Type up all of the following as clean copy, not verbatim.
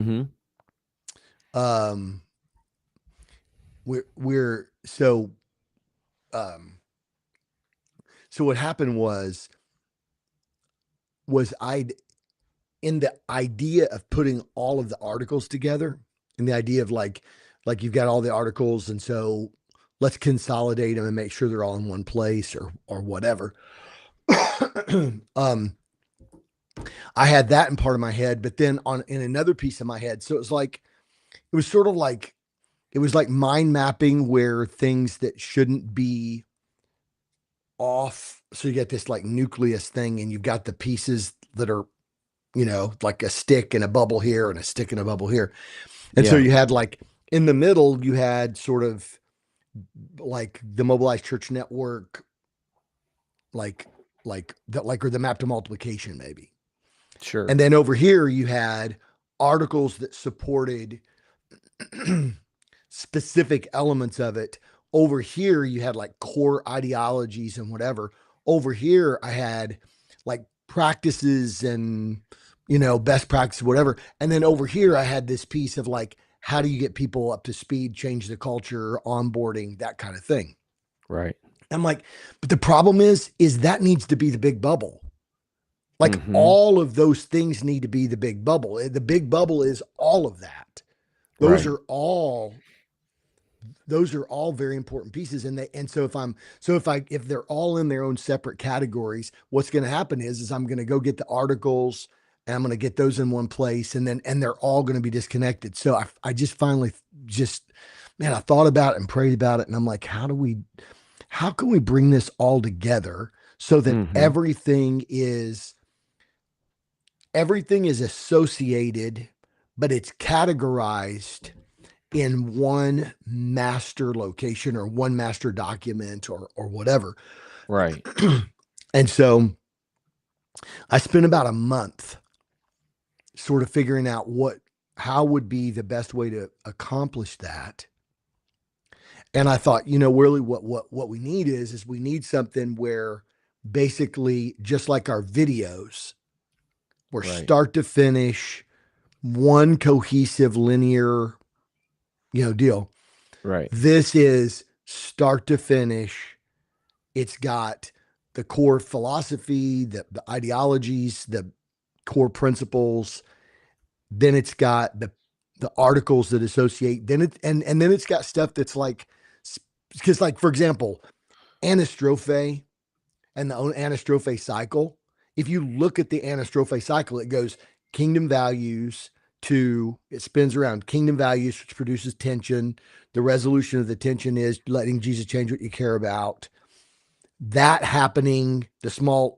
Hmm. Um, we're um, so what happened was I in the idea of putting all of the articles together, and the idea of like you've got all the articles, and so let's consolidate them and make sure they're all in one place or whatever. um, I had that in part of my head, but then on in another piece of my head, so it was sort of like it was like mind mapping where things that shouldn't be off. So you get this like nucleus thing, and you've got the pieces that are, like a stick and a bubble here and a stick and a bubble here. And so Yeah. you had like in the middle, you had sort of like the Mobilized Church Network, like or the map to multiplication maybe. Sure. And then over here you had articles that supported specific elements of it. Over here you had like core ideologies and whatever. Over here I had like practices and best practice, whatever. And then over here I had this piece of like, how do you get people up to speed, change the culture, onboarding, that kind of thing. Right. I'm like, but the problem is that needs to be the big bubble. Like Hmm. all of those things need to be the big bubble. The big bubble is all of that. Those Right. are all those are all very important pieces. And so if they're all in their own separate categories, what's going to happen is I'm going to go get the articles and I'm going to get those in one place, and they're all going to be disconnected. So I just finally just, man, I thought about it and prayed about it. And I'm like, how can we bring this all together so that Hmm. everything is associated, but it's categorized in one master location or one master document or whatever. Right. And so I spent about a month sort of figuring out how would be the best way to accomplish that. And I thought, really what we need is we need something where basically just like our videos, where Right. start to finish, one cohesive linear, deal. Right. This is start to finish. It's got the core philosophy, the ideologies, the core principles. Then it's got the articles that associate. Then and then it's got stuff that's like, because like for example, anastrophe and the anastrophe cycle. If you look at the anastrophe cycle, it goes kingdom values to, it spins around kingdom values, which produces tension. The resolution of the tension is letting Jesus change what you care about. That happening, the small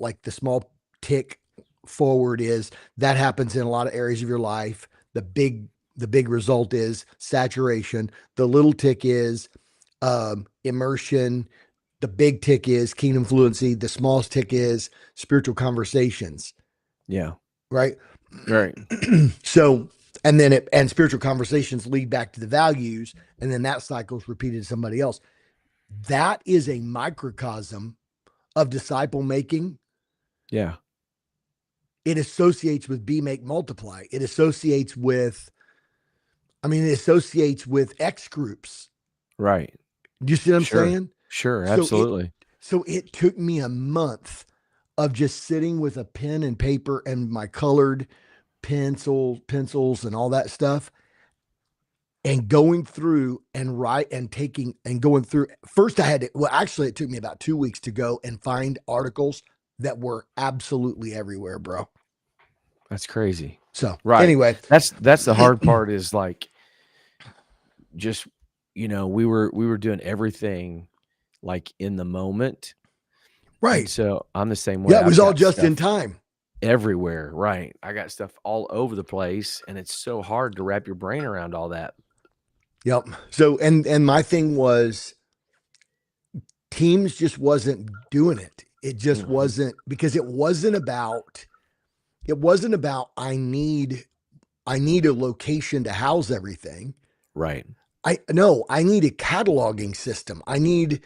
tick forward is that happens in a lot of areas of your life. The big result is saturation. The little tick is immersion. The big tick is kingdom fluency. The smallest tick is spiritual conversations, Yeah. right? Right. So, and spiritual conversations lead back to the values, and then that cycle is repeated to somebody else. That is a microcosm of disciple making. Yeah. It associates with be, make, multiply. It associates with X groups. Right. Do you see what I'm Sure. saying? Sure. So it Absolutely. so it took me a month of just sitting with a pen and paper and my colored pencils and all that stuff, and going through and write and taking and going through. First I had to, well, actually it took me about 2 weeks to go and find articles that were absolutely everywhere, bro. That's crazy. So Right. anyway, That's the hard part is like just we were doing everything like in the moment. And right. so I'm the same Yeah, way. it I've was all got just in stuff time. everywhere. Right. I got stuff all over the place and it's so hard to wrap your brain around all that. Yep. So and my thing was Teams just wasn't doing it. It just Hmm. wasn't, because it wasn't about I need a location to house everything. Right. I need a cataloging system. I need,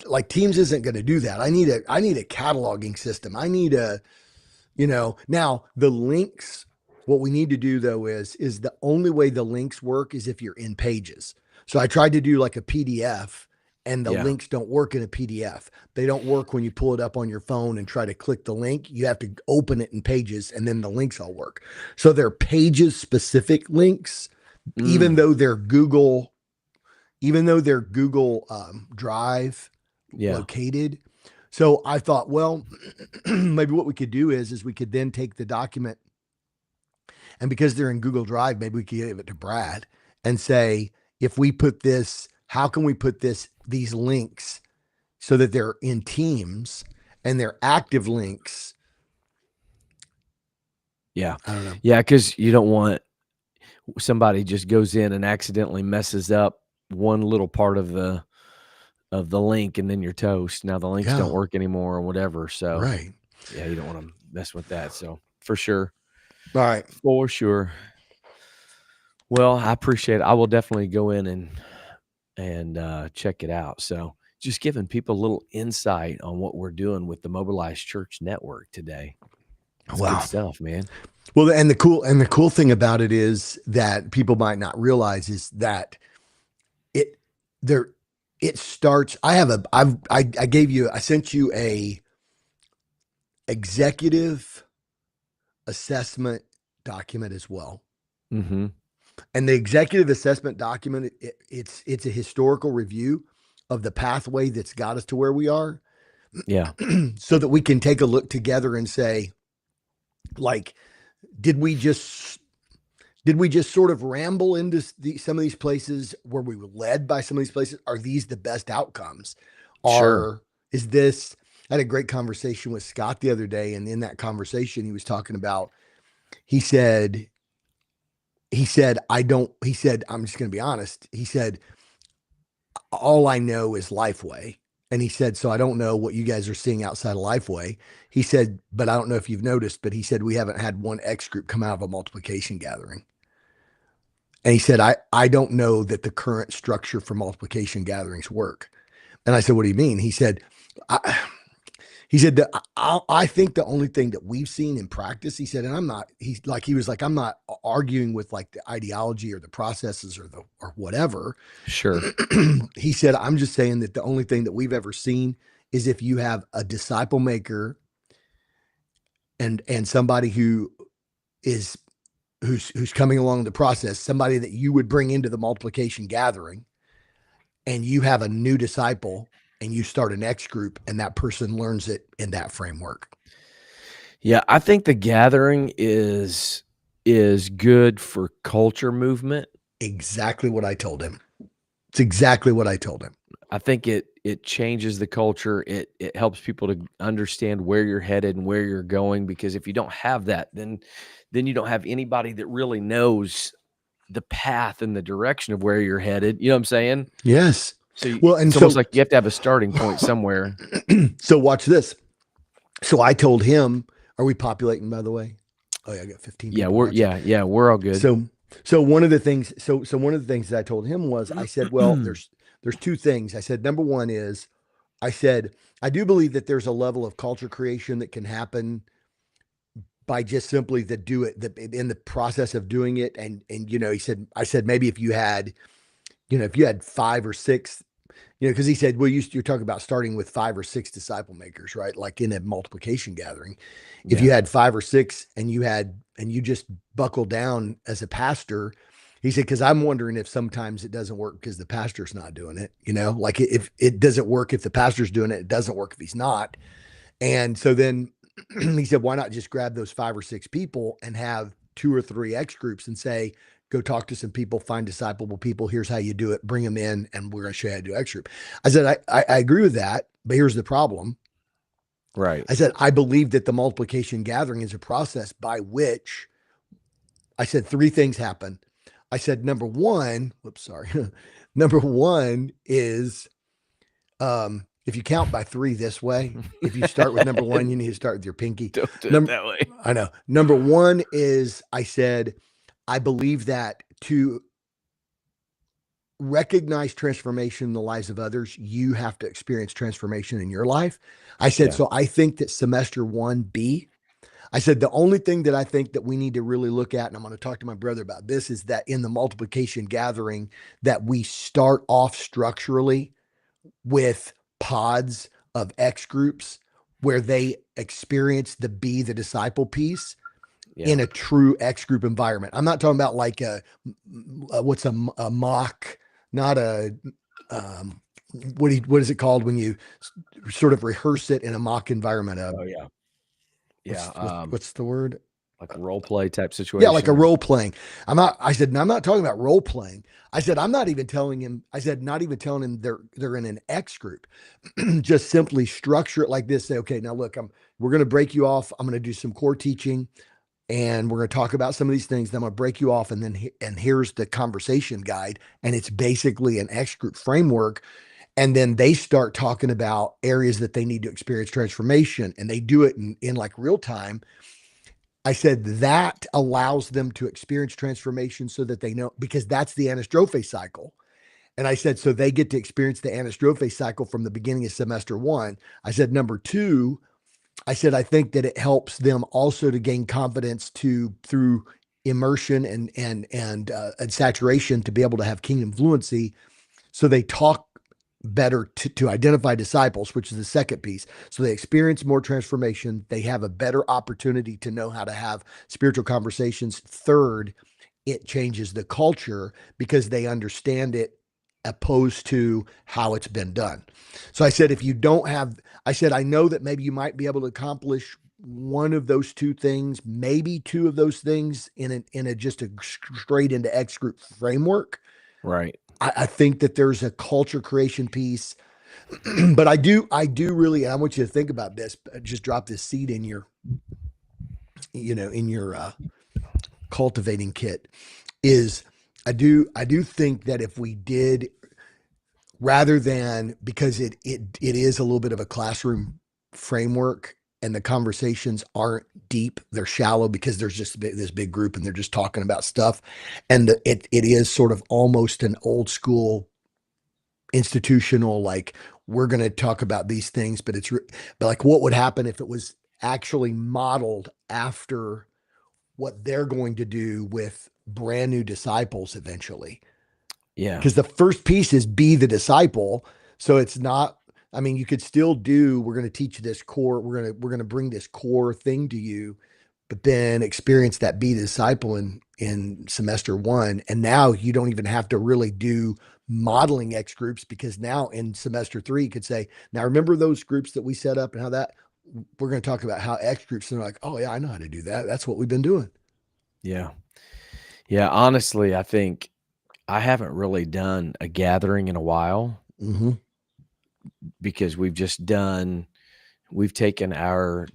like, Teams isn't going to do that. I need a cataloging system. I need a, now the links What we need to do though is the only way the links work is if you're in Pages. So I tried to do like a PDF, and the Yeah. links don't work in a PDF. They don't work when you pull it up on your phone and try to click the link. You have to open it in Pages and then the links all work. So they're Pages specific links, even Mm, though they're Google, Drive yeah. located. So I thought, well, maybe what we could do is we could then take the document, and because they're in Google Drive, maybe we could give it to Brad and say, if we put this, how can we put these links so that they're in Teams and they're active links? Yeah. I don't know. Yeah. Cause you don't want somebody just goes in and accidentally messes up one little part of the link and then you're toast. Now the links don't Yeah, work anymore or whatever. So right. yeah, you don't want to mess with that. So for sure. All right. For sure. Well, I appreciate it. I will definitely go in and check it out. So just giving people a little insight on what we're doing with the Mobilized Church Network today. It's good Wow. stuff, man. Well, and the cool thing about it is that people might not realize is that it there it starts. I sent you a executive assessment document as well. Mhm. And the executive assessment document, it's a historical review of the pathway that's got us to where we are, Yeah, so that we can take a look together and say, like, did we just sort of ramble into some of these places where we were led by some of these places? Are these the best outcomes? sure. Are is this? I had a great conversation with Scott the other day, and in that conversation, he was talking about. He said, I don't. He said, I'm just going to be honest. He said, all I know is Lifeway. And he said, so I don't know what you guys are seeing outside of Lifeway. He said, but I don't know if you've noticed, but he said, we haven't had one X group come out of a multiplication gathering. And he said, I don't know that the current structure for multiplication gatherings work. And I said, what do you mean? I, he said that I think the only thing that we've seen in practice, he said, and he was like, I'm not arguing with like the ideology or the processes or whatever. Sure. He said, I'm just saying that the only thing that we've ever seen is if you have a disciple maker and somebody is who's coming along the process, somebody that you would bring into the multiplication gathering, and you have a new disciple and you start an X group and that person learns it in that framework. Yeah, I think the gathering is good for culture movement. Exactly what I told him. It's exactly what I told him. I think it changes the culture. It helps people to understand where you're headed and where you're going, because if you don't have that, then you don't have anybody that really knows the path and the direction of where you're headed. You know what I'm saying? Yes. So Well, and it's almost so like you have to have a starting point somewhere. so watch this. So I told him, are we populating, by the way? Oh yeah, I got 15 Yeah, people watching. we're all good. So one of the things that I told him was, I said, well, there's two things. I said, number one is, I said, I do believe that there's a level of culture creation that can happen by just simply in the process of doing it. And he said, I said, maybe if you had five or six, because he said, well, you're talking about starting with five or six disciple makers, right? Like in a multiplication gathering. If Yeah. you had five or six and you just buckled down as a pastor, he said, because I'm wondering if sometimes it doesn't work because the pastor's not doing it, like if it doesn't work if the pastor's doing it, it doesn't work if he's not. And so then he said, why not just grab those five or six people and have two or three X groups and say, go talk to some people, find disciplable people. Here's how you do it. Bring them in, and we're going to show you how to do X group. I said, I agree with that, but here's the problem. Right. I said, I believe that the multiplication gathering is a process by which I said three things happen. I said, number one, whoops, sorry. Number one is if you count by three this way, if you start with number one, you need to start with your pinky. Don't do it Number, that way. I know. Number one is, I said, I believe that to recognize transformation in the lives of others, you have to experience transformation in your life. I said, Yeah. so I think that semester 1B, I said, the only thing that I think that we need to really look at, and I'm going to talk to my brother about this, is that in the multiplication gathering, that we start off structurally with pods of X groups where they experience the be the disciple piece Yeah. in a true X group environment. I'm not talking about like what's a mock, not a, um, what is it called when you sort of rehearse it in a mock environment? Oh, yeah. Yeah. What's the word? Like a role play type Yeah, like a situation or role playing. I said, I'm not talking about role playing. I said, I'm not even telling him, I said, not even telling him they're in an X group. Just simply structure it like this. Say, okay, now look, we're going to break you off. I'm going to do some core teaching and we're going to talk about some of these things. Then I'm going to break you off. And here's the conversation guide. And it's basically an X group framework. And then they start talking about areas that they need to experience transformation and they do it in like real time. I said that allows them to experience transformation so that they know, because that's the anastrophe cycle. And I said, so they get to experience the anastrophe cycle from the beginning of semester one. I said, number two, I said, I think that it helps them also to gain confidence through immersion and saturation to be able to have kingdom fluency. So they talk better to identify disciples, which is the second piece. So they experience more transformation. They have a better opportunity to know how to have spiritual conversations. Third, it changes the culture because they understand it opposed to how it's been done. So I said, if you don't have, I said, I know that maybe you might be able to accomplish one of those two things, maybe two of those things in a just a straight into X group framework. right. I think that there's a culture creation piece, but I do really, and I want you to think about this, just drop this seed in your cultivating kit is I do think that if we did, rather than, because it is a little bit of a classroom framework and the conversations aren't deep, they're shallow because there's just this big group and they're just talking about stuff. And it is sort of almost an old school institutional, like we're going to talk about these things, but like what would happen if it was actually modeled after what they're going to do with brand new disciples eventually? Yeah. Because the first piece is be the disciple. So it's not, I mean, you could still do, we're going to teach this core, we're going to bring this core thing to you, but then experience that be the disciple in semester one. And now you don't even have to really do modeling X groups, because now in semester three, you could say, now remember those groups that we set up and how that we're going to talk about how X groups, and they're like, oh yeah, I know how to do that. That's what we've been doing. Yeah. Yeah. Honestly, I think I haven't really done a gathering in a while Mm-hmm. because we've taken our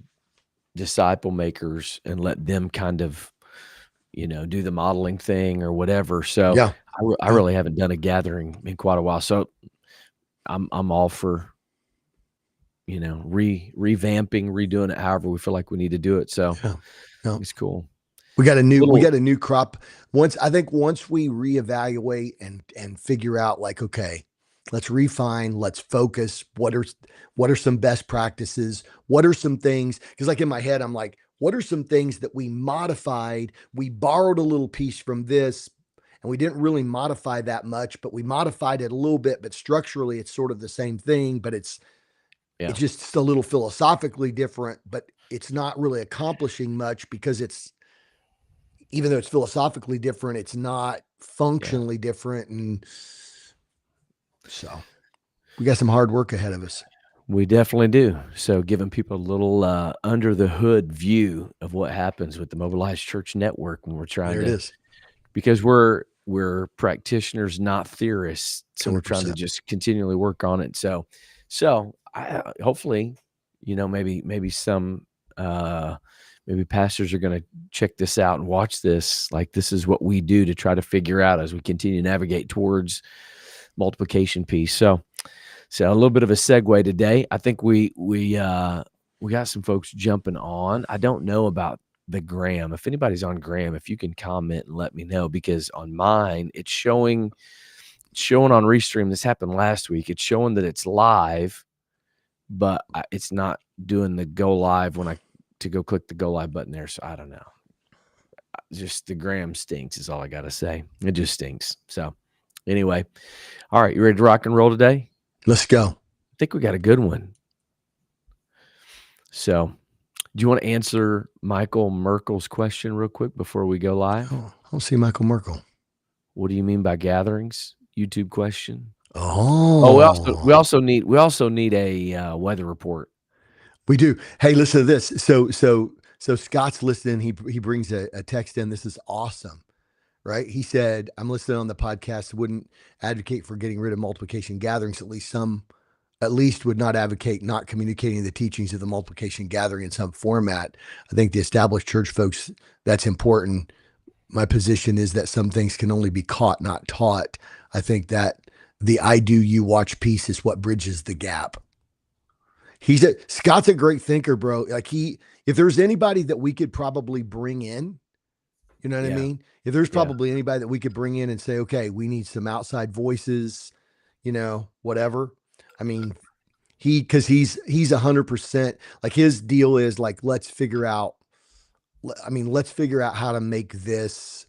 disciple makers and let them kind of, do the modeling thing or whatever. So Yeah. I Yeah. really haven't done a gathering in quite a while. So I'm all for, revamping, redoing it however we feel like we need to do it. So Yeah. Yeah. it's cool. We Little got a new crop. Once we reevaluate and figure out, like, okay, let's refine, let's focus. What are some best practices? What are some things? Because like in my head, I'm like, what are some things that we modified? We borrowed a little piece from this, and we didn't really modify that much, but we modified it a little bit, but structurally it's sort of the same thing, but it's Yeah. just a little philosophically different, but it's not really accomplishing much because it's, even though it's philosophically different, it's not Yeah. functionally different. And so we got some hard work ahead of us. We definitely do. So giving people a little under the hood view of what happens with the Mobilized Church Network when we're trying There it to, is. because we're practitioners, not theorists. So we're trying to 100%. just continually work on it. So I hopefully, maybe some maybe pastors are going to check this out and watch this. Like, this is what we do to try to figure out as we continue to navigate towards multiplication piece. So a little bit of a segue today. I think we got some folks jumping on. I don't know about the Gram. If anybody's on Gram, if you can comment and let me know, because on mine it's showing on Restream. This happened last week. It's showing that it's live, but it's not doing the go live when I to go click the go live button there. So I don't know. Just the gram stinks is all I got to say. It just stinks. So anyway, all right, you ready to rock and roll today? Let's go. I think we got a good one. So, do you want to answer Michael Merkel's question real quick before we go live? Oh, I don't see Michael Merkel. What do you mean by gatherings? YouTube question. Oh, we Oh, also need a weather report. we do. Hey, listen to this. So Scott's listening. He brings a text in. This is awesome, right? He said, "I'm listening on the podcast. Wouldn't advocate for getting rid of multiplication gatherings. At least would not advocate not communicating the teachings of the multiplication gathering in some format. I think the established church folks, that's important. My position is that some things can only be caught, not taught. I think that the I do you watch piece is what bridges the gap." Scott's a great thinker, bro. Like if there's anybody that we could probably bring in, you know what I Yeah, mean? If there's yeah, probably anybody that we could bring in and say, okay, we need some outside voices, whatever. I mean, because he's 100%, like his deal is like, let's figure out how to make this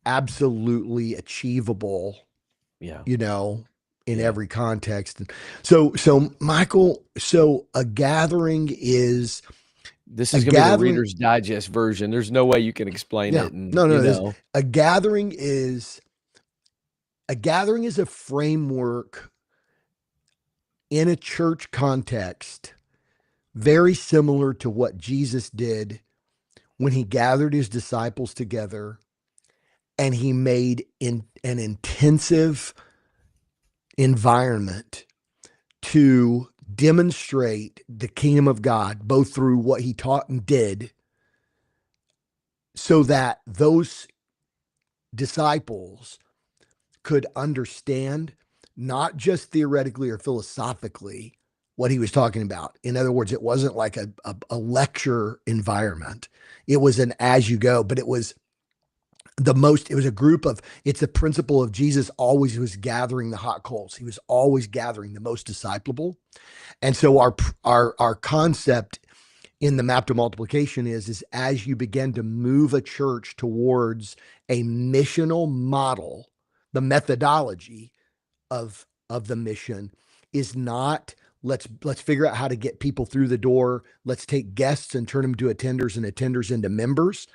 absolutely achievable, yeah. in Yeah. every context. So Michael, so This a is gonna be the gathering. Reader's Digest version. There's no way you can explain Yeah, it, and no, no, this a gathering is a framework in a church context, very similar to what Jesus did when he gathered his disciples together and he made in an intensive environment to demonstrate the kingdom of God, both through what he taught and did, so that those disciples could understand, not just theoretically or philosophically, what he was talking about. In other words, it wasn't like a lecture environment. It was an as you go, but it was a group of, it's the principle of Jesus always was gathering the hot coals. He was always gathering the most disciplable. And so our concept in the map to multiplication is as you begin to move a church towards a missional model, the methodology of the mission is not let's figure out how to get people through the door. Let's take guests and turn them to attenders and attenders into members.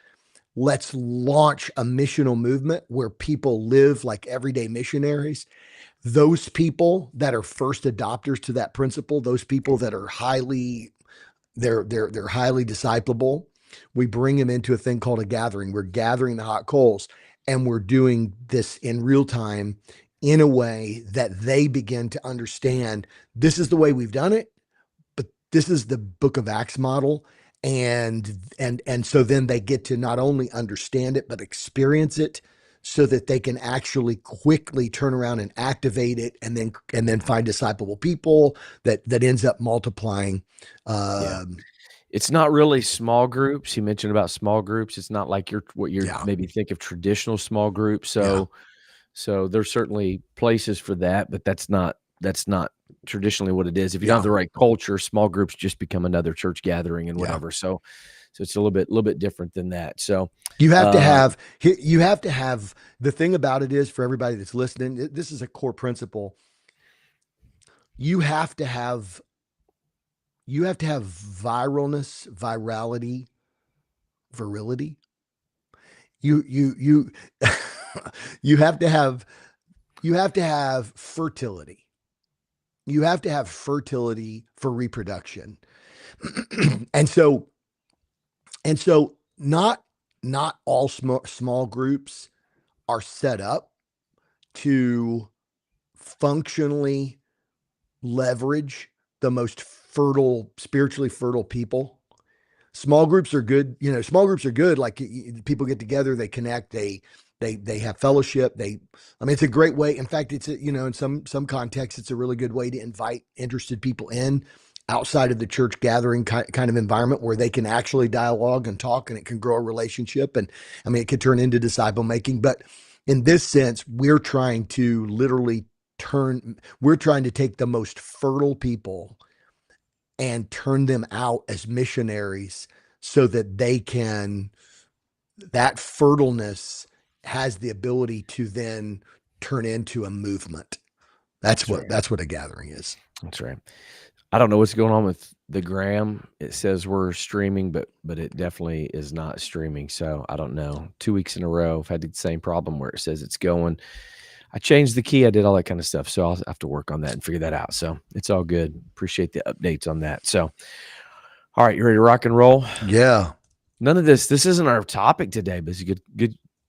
Let's launch a missional movement where people live like everyday missionaries. Those people that are first adopters to that principle, those people that are they're highly disciplable. We bring them into a thing called a gathering. We're gathering the hot coals, and we're doing this in real time in a way that they begin to understand this is the way we've done it, but this is the Book of Acts model. And so then they get to not only understand it, but experience it so that they can actually quickly turn around and activate it and then find disciplable people that ends up multiplying. yeah. um, It's not really small groups. He mentioned about small groups. It's not like what you're yeah, maybe think of traditional small groups. yeah, So there's certainly places for that, but that's not traditionally what it is. If you don't have yeah, the right culture, small groups just become another church gathering and yeah. whatever. So it's a little bit different than that. So You have to uh, have the thing about it is, for everybody that's listening, this is a core principle. You have to have virality, virility. You you have to have fertility. You have to have fertility for reproduction. and so not all small groups are set up to functionally leverage the most spiritually fertile people. Small groups are good. Small groups are good. Like people get together, they connect, they have fellowship. I mean, it's a great way. In fact, in some contexts, it's a really good way to invite interested people in outside of the church gathering kind of environment where they can actually dialogue and talk, and it can grow a relationship. And I mean, it could turn into disciple making. But in this sense, we're trying to take the most fertile people and turn them out as missionaries so that that fertileness has the ability to then turn into a movement. That's right. That's what a gathering is. That's right. I don't know what's going on with the gram. It says we're streaming, but it definitely is not streaming. So I don't know. 2 weeks in a row, I've had the same problem where it says it's going. I changed the key. I did all that kind of stuff. So I'll have to work on that and figure that out. So it's all good. Appreciate the updates on that. So, all right, you ready to rock and roll? Yeah. None of this isn't our topic today, but it's a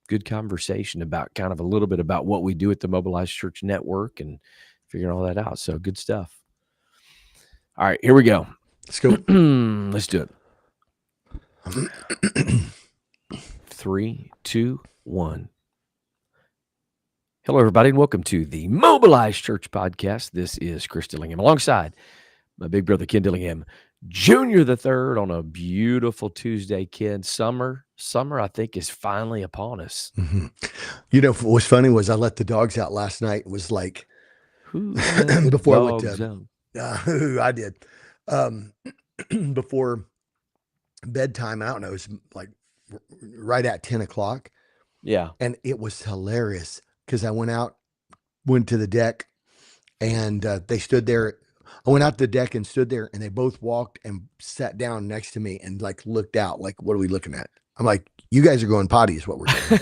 good conversation about kind of a little bit about what we do at the Mobilized Church Network and figuring all that out. So good stuff. All right, here we go. Let's go. Let's do it. 3, 2, 1. Hello, everybody, and welcome to the Mobilized Church Podcast. This is Chris Dillingham alongside my big brother, Ken Dillingham, Junior the Third, on a beautiful Tuesday, Ken. Summer, I think, is finally upon us. Mm-hmm. You know, what's funny was I let the dogs out last night. It was like, before I went to, I did, before bedtime, I don't know, it was like right at 10 o'clock. Yeah. And it was hilarious because I went to the deck and they stood there. I went out to the deck and stood there, and they both walked and sat down next to me and like looked out, like, what are we looking at? I'm like, you guys are going potty is what we're doing.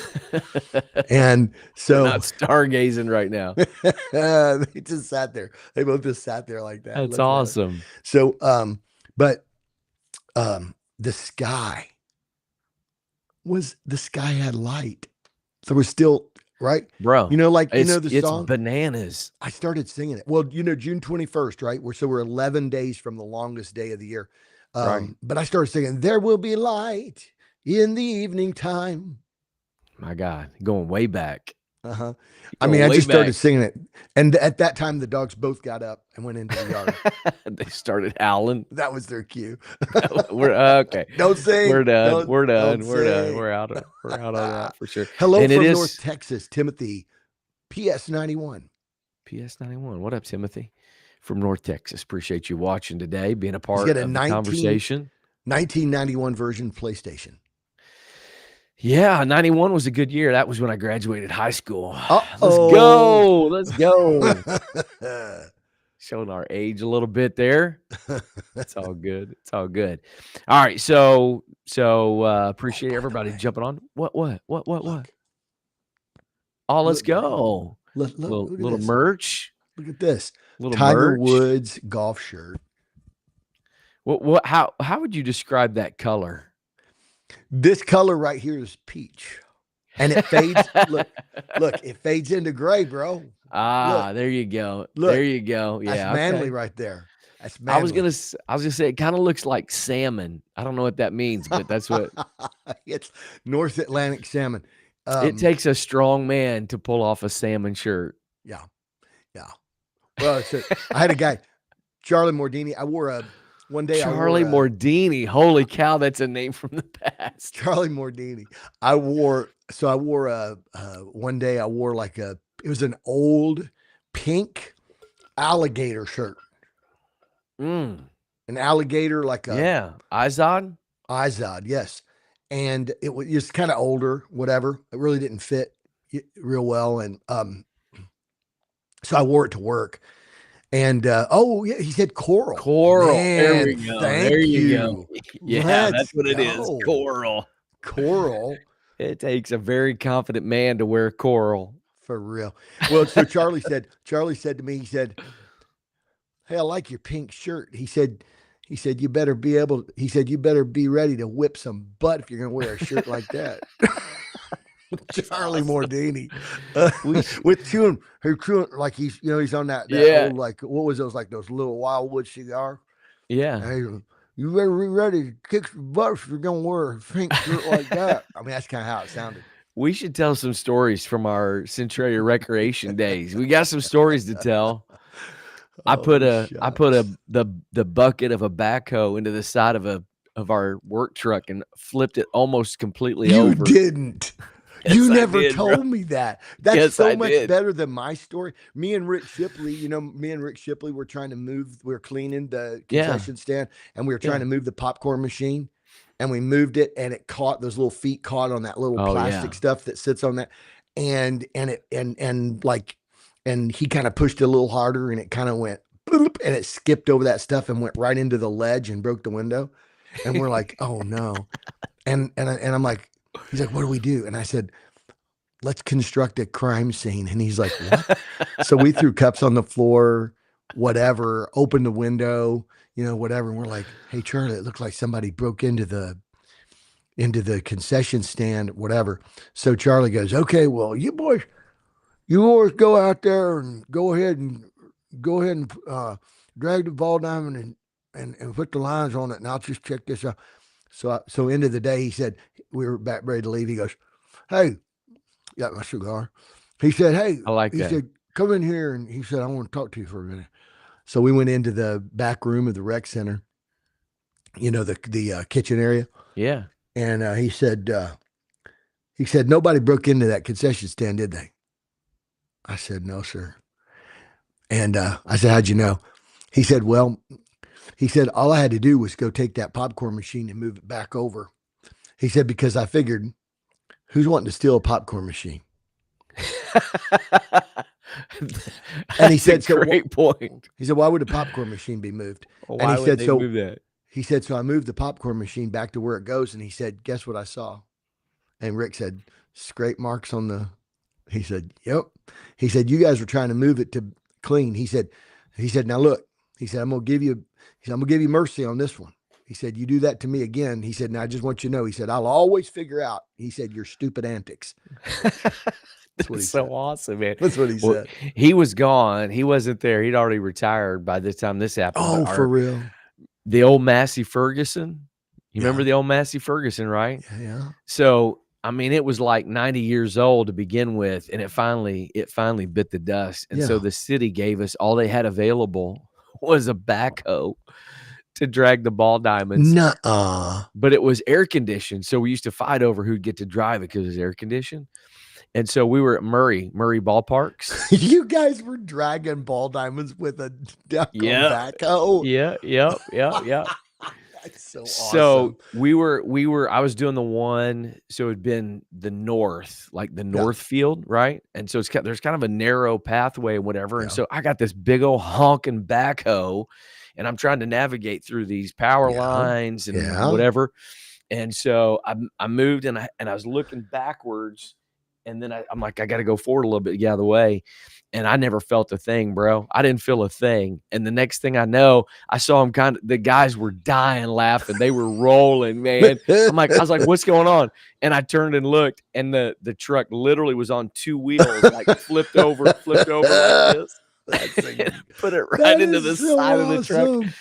And so we're not stargazing right now. They just sat there. They both just sat there like that. That's awesome. So, but the sky had light. There was still, right? Bro, you know, like, you know, the song, it's bananas. I started singing it. Well, you know, June 21st, right? We're 11 days from the longest day of the year. Right. But I started singing, there will be light in the evening time. My God, going way back. Uh-huh. I mean, I just started singing it. And at that time, the dogs both got up and went into the yard. They started howling. That was their cue. We're okay. Don't sing. We're done. We're done. Don't We're done. sing. We're out on that for sure. Hello and from North Texas, Timothy, PS91. PS91. What up, Timothy? From North Texas. Appreciate you watching today, being a part of the conversation. 1991 version PlayStation. Yeah, 91 was a good year. That was when I graduated high school. Uh-oh. Let's go. Showing our age a little bit there. It's all good. It's all good. All right. So appreciate everybody jumping on. What? Oh, let's go. Little merch. Look at this. Little Tiger merch. Woods golf shirt. What? How would you describe that color? This color right here is peach, and it fades. look, it fades into gray, bro. There you go. There you go. Yeah, that's manly right there. That's manly. I was gonna say it kind of looks like salmon. I don't know what that means, but that's what it's North Atlantic salmon. It takes a strong man to pull off a salmon shirt. Yeah. Well, I had a guy, Charlie Mordini. I wore one day. Charlie Mordini. Holy cow, that's a name from the past. Charlie Mordini. One day I wore it was an old pink alligator shirt. An alligator, Izod? Izod, yes. And it was just kind of older, whatever. It really didn't fit real well. And so I wore it to work. And he said coral. Man, there we go. There you go. Yeah, that's what it is. Coral. It takes a very confident man to wear coral. For real. Well, so Charlie said to me, he said, hey, I like your pink shirt. He said, you better be ready to whip some butt if you're going to wear a shirt like that. Charlie Mordini, with chewing, like he's on that old, like, what was those, like those little Wildwood cigar? Yeah. Hey, you better be ready to kick some butt if you're going to wear a pink shirt like that. I mean, that's kind of how it sounded. We should tell some stories from our Centralia recreation days. We got some stories to tell. I put the bucket of a backhoe into the side of our work truck and flipped it almost completely over. You didn't. You Yes, I never did, bro. told me that. That's Yes, so I much did. better than my story. Me and Rick Shipley were trying to move, we were cleaning the Yeah. concession stand and we were trying Yeah. to move the popcorn machine and we moved it and it caught those little feet caught on that little Oh, plastic yeah. stuff that sits on that. And like, and he kind of pushed it a little harder and it kind of went bloop, and it skipped over that stuff and went right into the ledge and broke the window. And we're like, oh no. And I'm like, he's like, what do we do? And I said, let's construct a crime scene. And he's like, what? So we threw cups on the floor, whatever, opened the window, whatever. And we're like, hey, Charlie, it looked like somebody broke into the concession stand, whatever. So Charlie goes, okay, well, you boys go out there and go ahead and drag the ball diamond and put the lines on it, and I'll just check this out. So end of the day, he said, we were back ready to leave. He goes, hey, got my cigar. He said, hey, I like he that. said, come in here. And he said, I want to talk to you for a minute. So we went into the back room of the rec center, the kitchen area. Yeah. And he said, nobody broke into that concession stand, did they? I said, no, sir. And I said, how'd you know? He said, well, he said, all I had to do was go take that popcorn machine and move it back over. He said, because I figured, who's wanting to steal a popcorn machine? And he That's a said, great point. he said, why would a popcorn machine be moved? And Why he would said, they move that? so I moved the popcorn machine back to where it goes. And he said, guess what I saw? And Rick said, scrape marks on he said, yep. He said, you guys were trying to move it to clean. He said, now look, I'm going to give you mercy on this one. He said, you do that to me again. He said, now I just want you to know, he said, I'll always figure out, he said, your stupid antics. That's what he That's said. so awesome, man. That's what he Well, said. he was gone. He wasn't there. He'd already retired by the time this happened. But Oh, for real? the old Massey Ferguson, you remember Yeah. the old Massey Ferguson, right? Yeah. Yeah. So, I mean, it was like 90 years old to begin with, and it finally bit the dust. And so Yeah. the city gave us all they had available was a backhoe to drag the ball diamonds, Nuh-uh. but it was air conditioned. So we used to fight over who'd get to drive it because it was air conditioned. And so we were at Murray Ballparks. You guys were dragging ball diamonds with a duck on Yeah. backhoe. Yeah. Yeah. That's so So awesome. I was doing the one, so it'd been the north, like the Yeah. north field, right? And so there's kind of a narrow pathway, whatever. And Yeah. so I got this big old honking backhoe, and I'm trying to navigate through these power Yeah. lines and Yeah. whatever. And so I moved and I was looking backwards, and then I'm like, I got to go forward a little bit to get out of the way. And I never felt a thing, bro. I didn't feel a thing. And the next thing I know, I saw them the guys were dying laughing. They were rolling, man. I was like, what's going on? And I turned and looked, and the truck literally was on two wheels, like flipped over like this. Put it right into the side of the truck.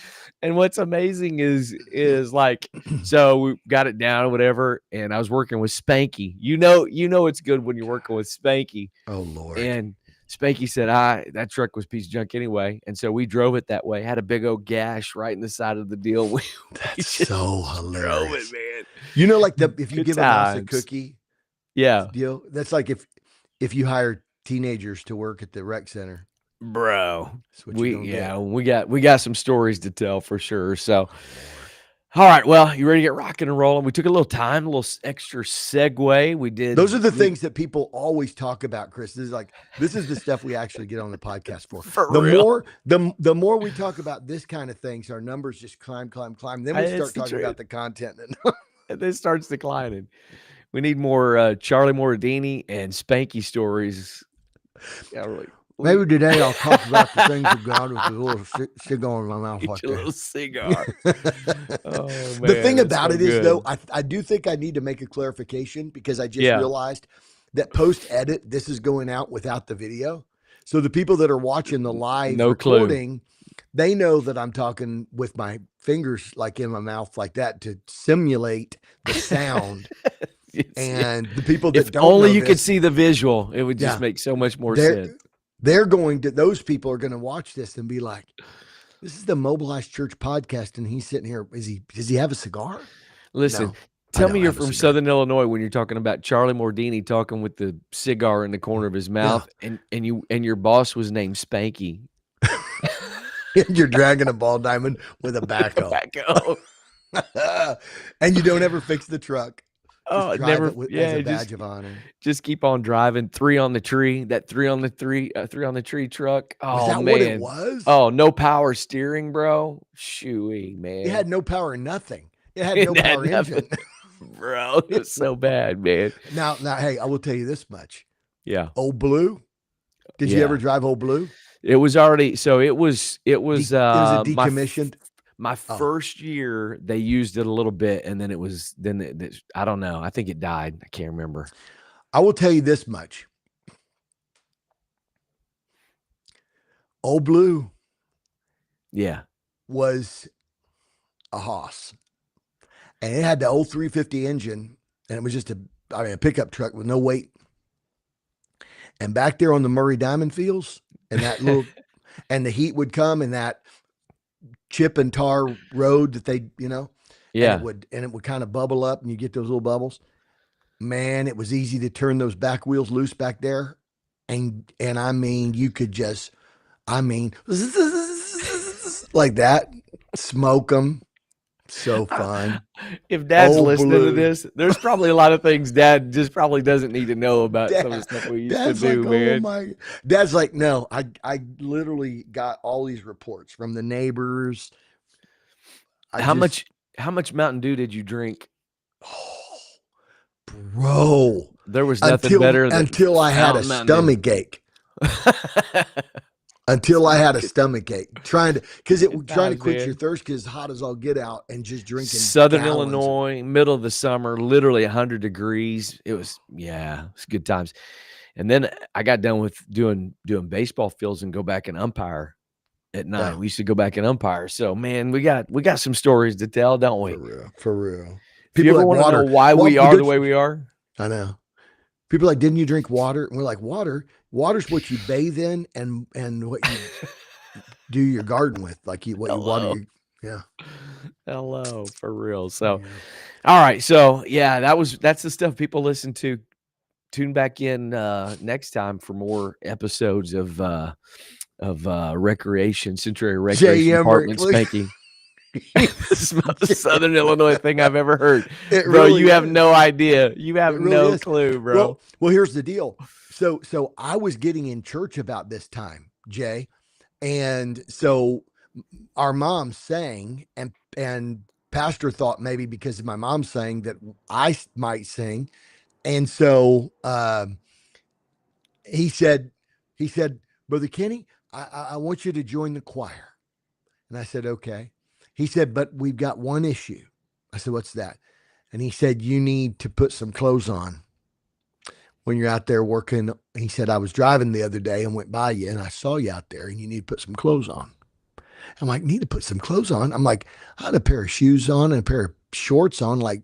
And what's amazing is like, so we got it down or whatever, and I was working with Spanky. You know it's good when you're working with Spanky. Oh, Lord. And Spanky said, that truck was a piece of junk anyway. And so we drove it that way. Had a big old gash right in the side of the deal. That's so hilarious. Drove it, man. You know, like if you Good give a mouse a times. cookie Yeah. deal, that's like if you hire teenagers to work at the rec center. Bro. That's what you're gonna get. We got some stories to tell for sure. So all right, well, you ready to get rocking and rolling? We took a little time, a little extra segue. We did. Those are the things that people always talk about, Chris. This is the stuff we actually get on the podcast for. The more we talk about this kind of things, our numbers just climb. Then we start talking about the content, and it starts declining. We need more Charlie Moradini and Spanky stories. Yeah, really. Maybe today I'll talk about the things of God with a little cigar in my mouth. Get like your that. little cigar. Oh, man, the thing about so it is, though, I do think I need to make a clarification because I just realized that post-edit, this is going out without the video. So the people that are watching the live recording, they know that I'm talking with my fingers like in my mouth like that to simulate the sound. And the people that don't only know you could see the visual, it would just make so much more sense. Those people are going to watch this and be like, this is the Mobilized Church podcast. And he's sitting here. Does he have a cigar? Listen, No. Tell me don't you're have a from cigar. Southern Illinois when you're talking about Charlie Mordini talking with the cigar in the corner of his Yeah. mouth, and your boss was named Spanky. And you're dragging a ball diamond with a backhoe. Tobacco. And you don't ever fix the truck. Just Oh, it drive never. it as Yeah, a badge of honor. just keep on driving. 3 on the tree. That 3 on the 3 on the tree truck. Was Oh that what it man. was? Oh, no power steering, bro. Shooey, It man. had no power, nothing. It had no It had power nothing, engine. bro. It was so bad, man. Now, hey, I will tell you this much. Yeah, Old Blue. Did you ever yeah. drive Old Blue? It was already so It was a decommissioned. my Oh, first year they used it a little bit, and then I don't know. I think it died. I can't remember. I will tell you this much. Old Blue Yeah, was a hoss, and it had the old 350 engine, and it was just a pickup truck with no weight. And back there on the Murray Diamond Fields, and and the heat would come, and that chip and tar road that and yeah. it would kind of bubble up, and you get those little bubbles. Man, it was easy to turn those back wheels loose back there, and I mean, you could just, I mean, like that, smoke them. So fun. If Dad's Old listening to Blue. this, there's probably a lot of things Dad just probably doesn't need to know about some of the Dad, stuff we used to Dad's like, do, oh man. my. Dad's like, no, I literally got all these reports from the neighbors. I How just, much how much Mountain Dew did you drink? oh, bro, There was nothing until better than until I had a Fountain Mountain stomach ache. Dew. Until I had a stomach ache, trying Good to times, quench your man. thirst because it's hot as all get out, and just drinking Southern gallons of. Illinois, middle of the summer, literally 100 degrees. It was good times. And then I got done with doing baseball fields and go back and umpire at night. Yeah, We used to go back and umpire. So man, we got some stories to tell, don't for we? real, for real. If you People ever like want to know water. why Well, we are the way we are, I know. People are like, didn't you drink water? And we're like, water. Water's what you bathe in and what you do your garden with, like what you water hello, your. Yeah, hello, for real. So, yeah. all right, so yeah, that's the stuff people listen to. Tune back in next time for more episodes of recreation, Century Jay Recreation Emmerich, Department look, spanking. This is the most Southern Illinois thing I've ever heard, it bro. really You have is. no idea. You have It really no is. clue, bro. Well, here's the deal. So I was getting in church about this time, Jay, and so our mom sang, and pastor thought maybe because my mom sang that I might sing, and so he said, he said, Brother Kenny, I want you to join the choir. And I said, okay. He said, but we've got one issue. I said, what's that? And he said, you need to put some clothes on when you're out there working. He said, I was driving the other day and went by you and I saw you out there and you need to put some clothes on. I'm like, need to put some clothes on. I'm like, I had a pair of shoes on and a pair of shorts on, like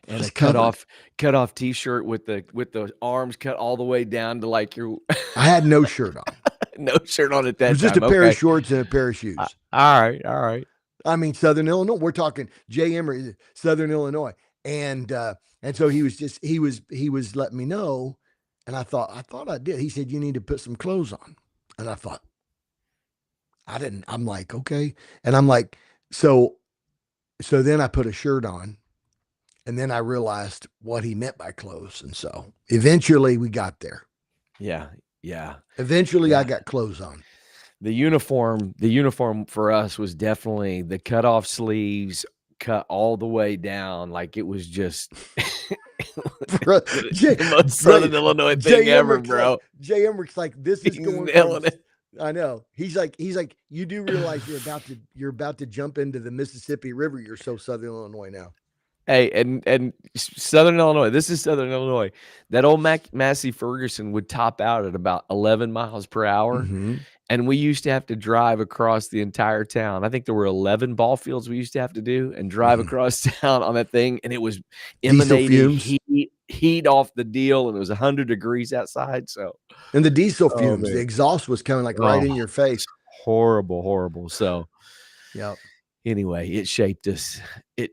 I And was a cut covered. off T-shirt with the arms cut all the way down to like your I had no shirt on. no shirt on at It that was just a time. pair of Okay. shorts and a pair of shoes. All right. All right. I mean, Southern Illinois. We're talking J. Emory, Southern Illinois, and so he was letting me know, and I thought I did. He said you need to put some clothes on, and I thought I didn't. I'm like okay, and I'm like so then I put a shirt on, and then I realized what he meant by clothes, and so eventually we got there. Yeah. Yeah. Eventually I Yeah. got clothes on. The uniform for us was definitely the cut off sleeves cut all the way down. Like it was just Bro, Jay, the most bro, Southern Illinois thing Jay ever, Emmerich's like bro. Jay Emmerich's like this is He's going from. nailing it. I know. He's like you do realize you're about to jump into the Mississippi River. You're so Southern Illinois now. Hey, and Southern Illinois. This is Southern Illinois. That old Massey Ferguson would top out at about 11 miles per hour, Mm-hmm. and we used to have to drive across the entire town. I think there were 11 ball fields we used to have to do and drive Mm-hmm. across town on that thing, and it was Diesel emanating fumes heat off the deal, and it was 100 degrees outside. So, and the diesel oh fumes. The man, exhaust was coming like right oh, in your face. it's horrible. So, Yep. Anyway, it shaped us. It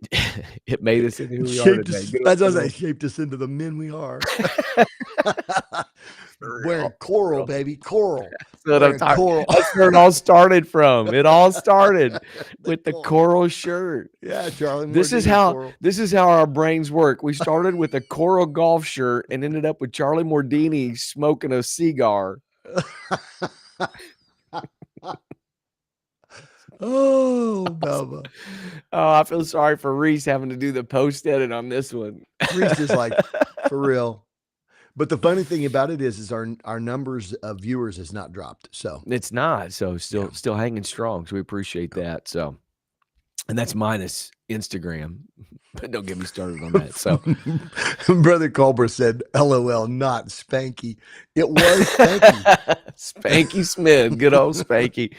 it made us into who It we are shaped today. us, Good as I say, old shaped us into the men we are. for Wearing real, for coral, real. baby, coral. That's what I'm Wearing talking. coral. That's where it all started from. It all started The with the coral. coral shirt. Yeah, Charlie This is Mordini how coral. this is how our brains work. We started with a coral golf shirt and ended up with Charlie Mordini smoking a cigar. Oh, Baba. Oh, I feel sorry for Reese having to do the post edit on this one. Reese is like, for real. But the funny thing about it is our numbers of viewers has not dropped. So It's not. So yeah. still hanging strong. So we appreciate that. So and that's minus Instagram. But don't get me started on that. So Brother Culber said, LOL, not Spanky. It was Spanky. Spanky Smith, good old Spanky.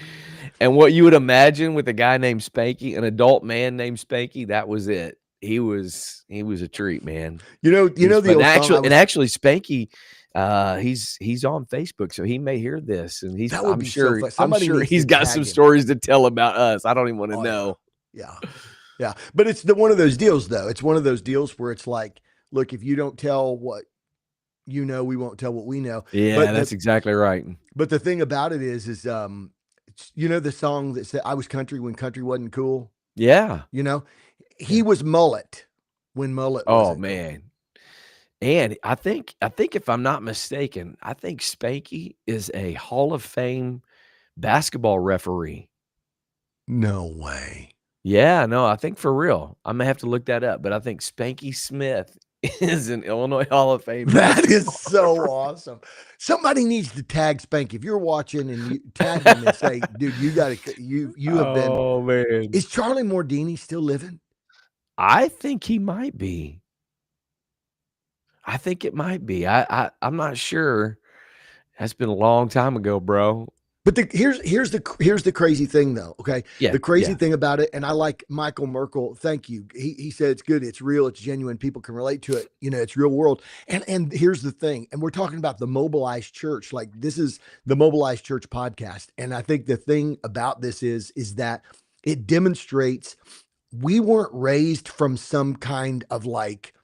And what you would imagine with a guy named Spanky, an adult man named Spanky, that was it. He was a treat, man. You He was know the fun. old song Actually Spanky, he's on Facebook, so he may hear this, and that would be so fun. I'm Somebody sure needs to he's got tag some him. stories to tell about us. I don't even want to Oh yeah. know. Yeah. Yeah. But it's one of those deals though. It's one of those deals where it's like, look, if you don't tell what you know, we won't tell what we know. Yeah, But that's exactly right. the thing about it is you know the song that said I was country when country wasn't cool, Yeah. you know? Yeah. He was mullet when mullet Oh wasn't cool. man. And I think if I'm not mistaken, I think Spanky is a Hall of Fame basketball referee. No way. Yeah, no, I think for real. I may have to look that up, but I think Spanky Smith is an Illinois Hall of Fame That is basketball so referee. awesome. Somebody needs to tag Spank. If you're watching and you tag him and say, dude, you got to, you have been, Oh, man. is Charlie Mordini still living? I think he might be. I think it might be. I'm not sure. That's been a long time ago, bro. But here's the crazy thing though. Okay. Yeah, The crazy yeah. thing about it, and I like Michael Merkel. Thank you. He said it's good, it's real, it's genuine, people can relate to it, you know, it's real world. And here's the thing, and we're talking about the Mobilized Church. Like this is the Mobilized Church podcast. And I think the thing about this is that it demonstrates we weren't raised from some kind of like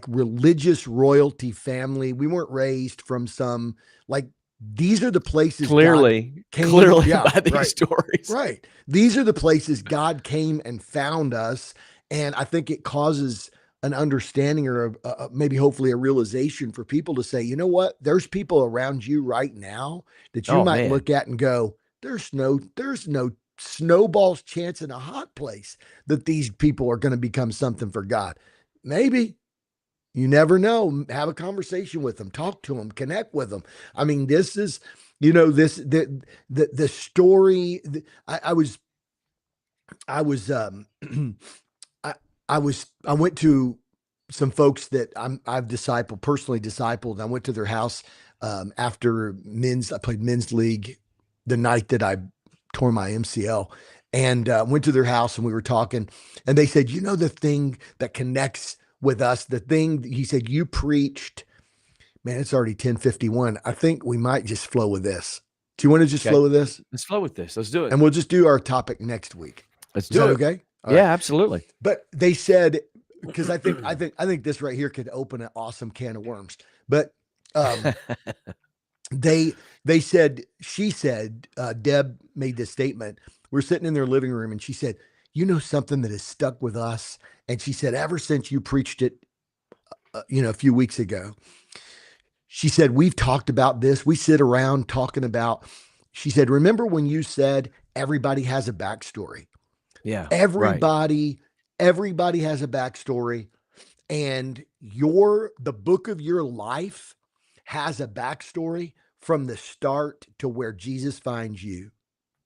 religious royalty family. We weren't raised from some like these are the places God came. Clearly Yeah, by these right. stories. Right. These are the places God came and found us. And I think it causes an understanding or maybe hopefully a realization for people to say, you know what? There's people around you right now that you Oh, might man. look at and go, there's no snowball's chance in a hot place that these people are going to become something for God. Maybe, you never know. Have a conversation with them, talk to them, connect with them. I mean, this is, you know, this the story. I was I I went to some folks that I've discipled, personally discipled. I went to their house after men's. I played men's league the night that I tore my MCL, and went to their house and we were talking. And they said, you know, the thing that connects with us, the thing he said you preached. Man, it's already 10:51. I think we might just flow with this. Do you want to just Okay. flow with this? Let's flow with this. Let's do it. And we'll just do our topic next week. Let's Is that do it. okay? All Yeah, right. absolutely. But they said, because I think this right here could open an awesome can of worms. But um, they said, she said, Deb made this statement. We're sitting in their living room and she said, you know, something that has stuck with us. And she said, ever since you preached it, a few weeks ago, she said, we've talked about this. We sit around talking about, she said, remember when you said everybody has a backstory? Yeah, right. Everybody has a backstory, and the book of your life has a backstory from the start to where Jesus finds you.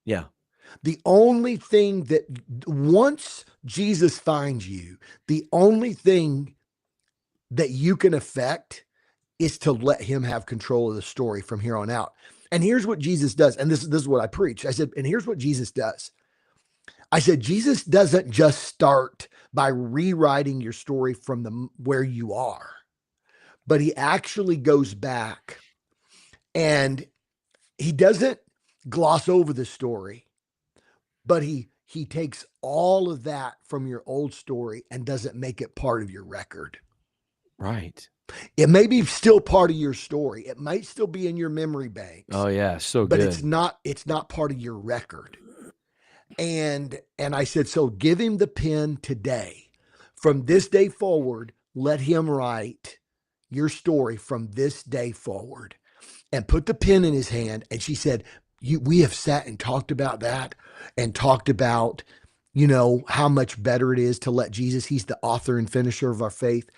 Yeah. The only thing that once Jesus finds you, the only thing that you can affect is to let him have control of the story from here on out. And here's what Jesus does. And this is what I preach. I said, and here's what Jesus does. I said, Jesus doesn't just start by rewriting your story from where you are, but he actually goes back and he doesn't gloss over the story, but he takes all of that from your old story and doesn't make it part of your record. Right. It may be still part of your story. It might still be in your memory banks, Oh yeah, so but it's good. not part of your record. And I said, so give him the pen today. From this day forward, let him write your story from this day forward, and put the pen in his hand. And she said, we have sat and talked about that, and talked about, how much better it is to let Jesus, he's the author and finisher of our faith.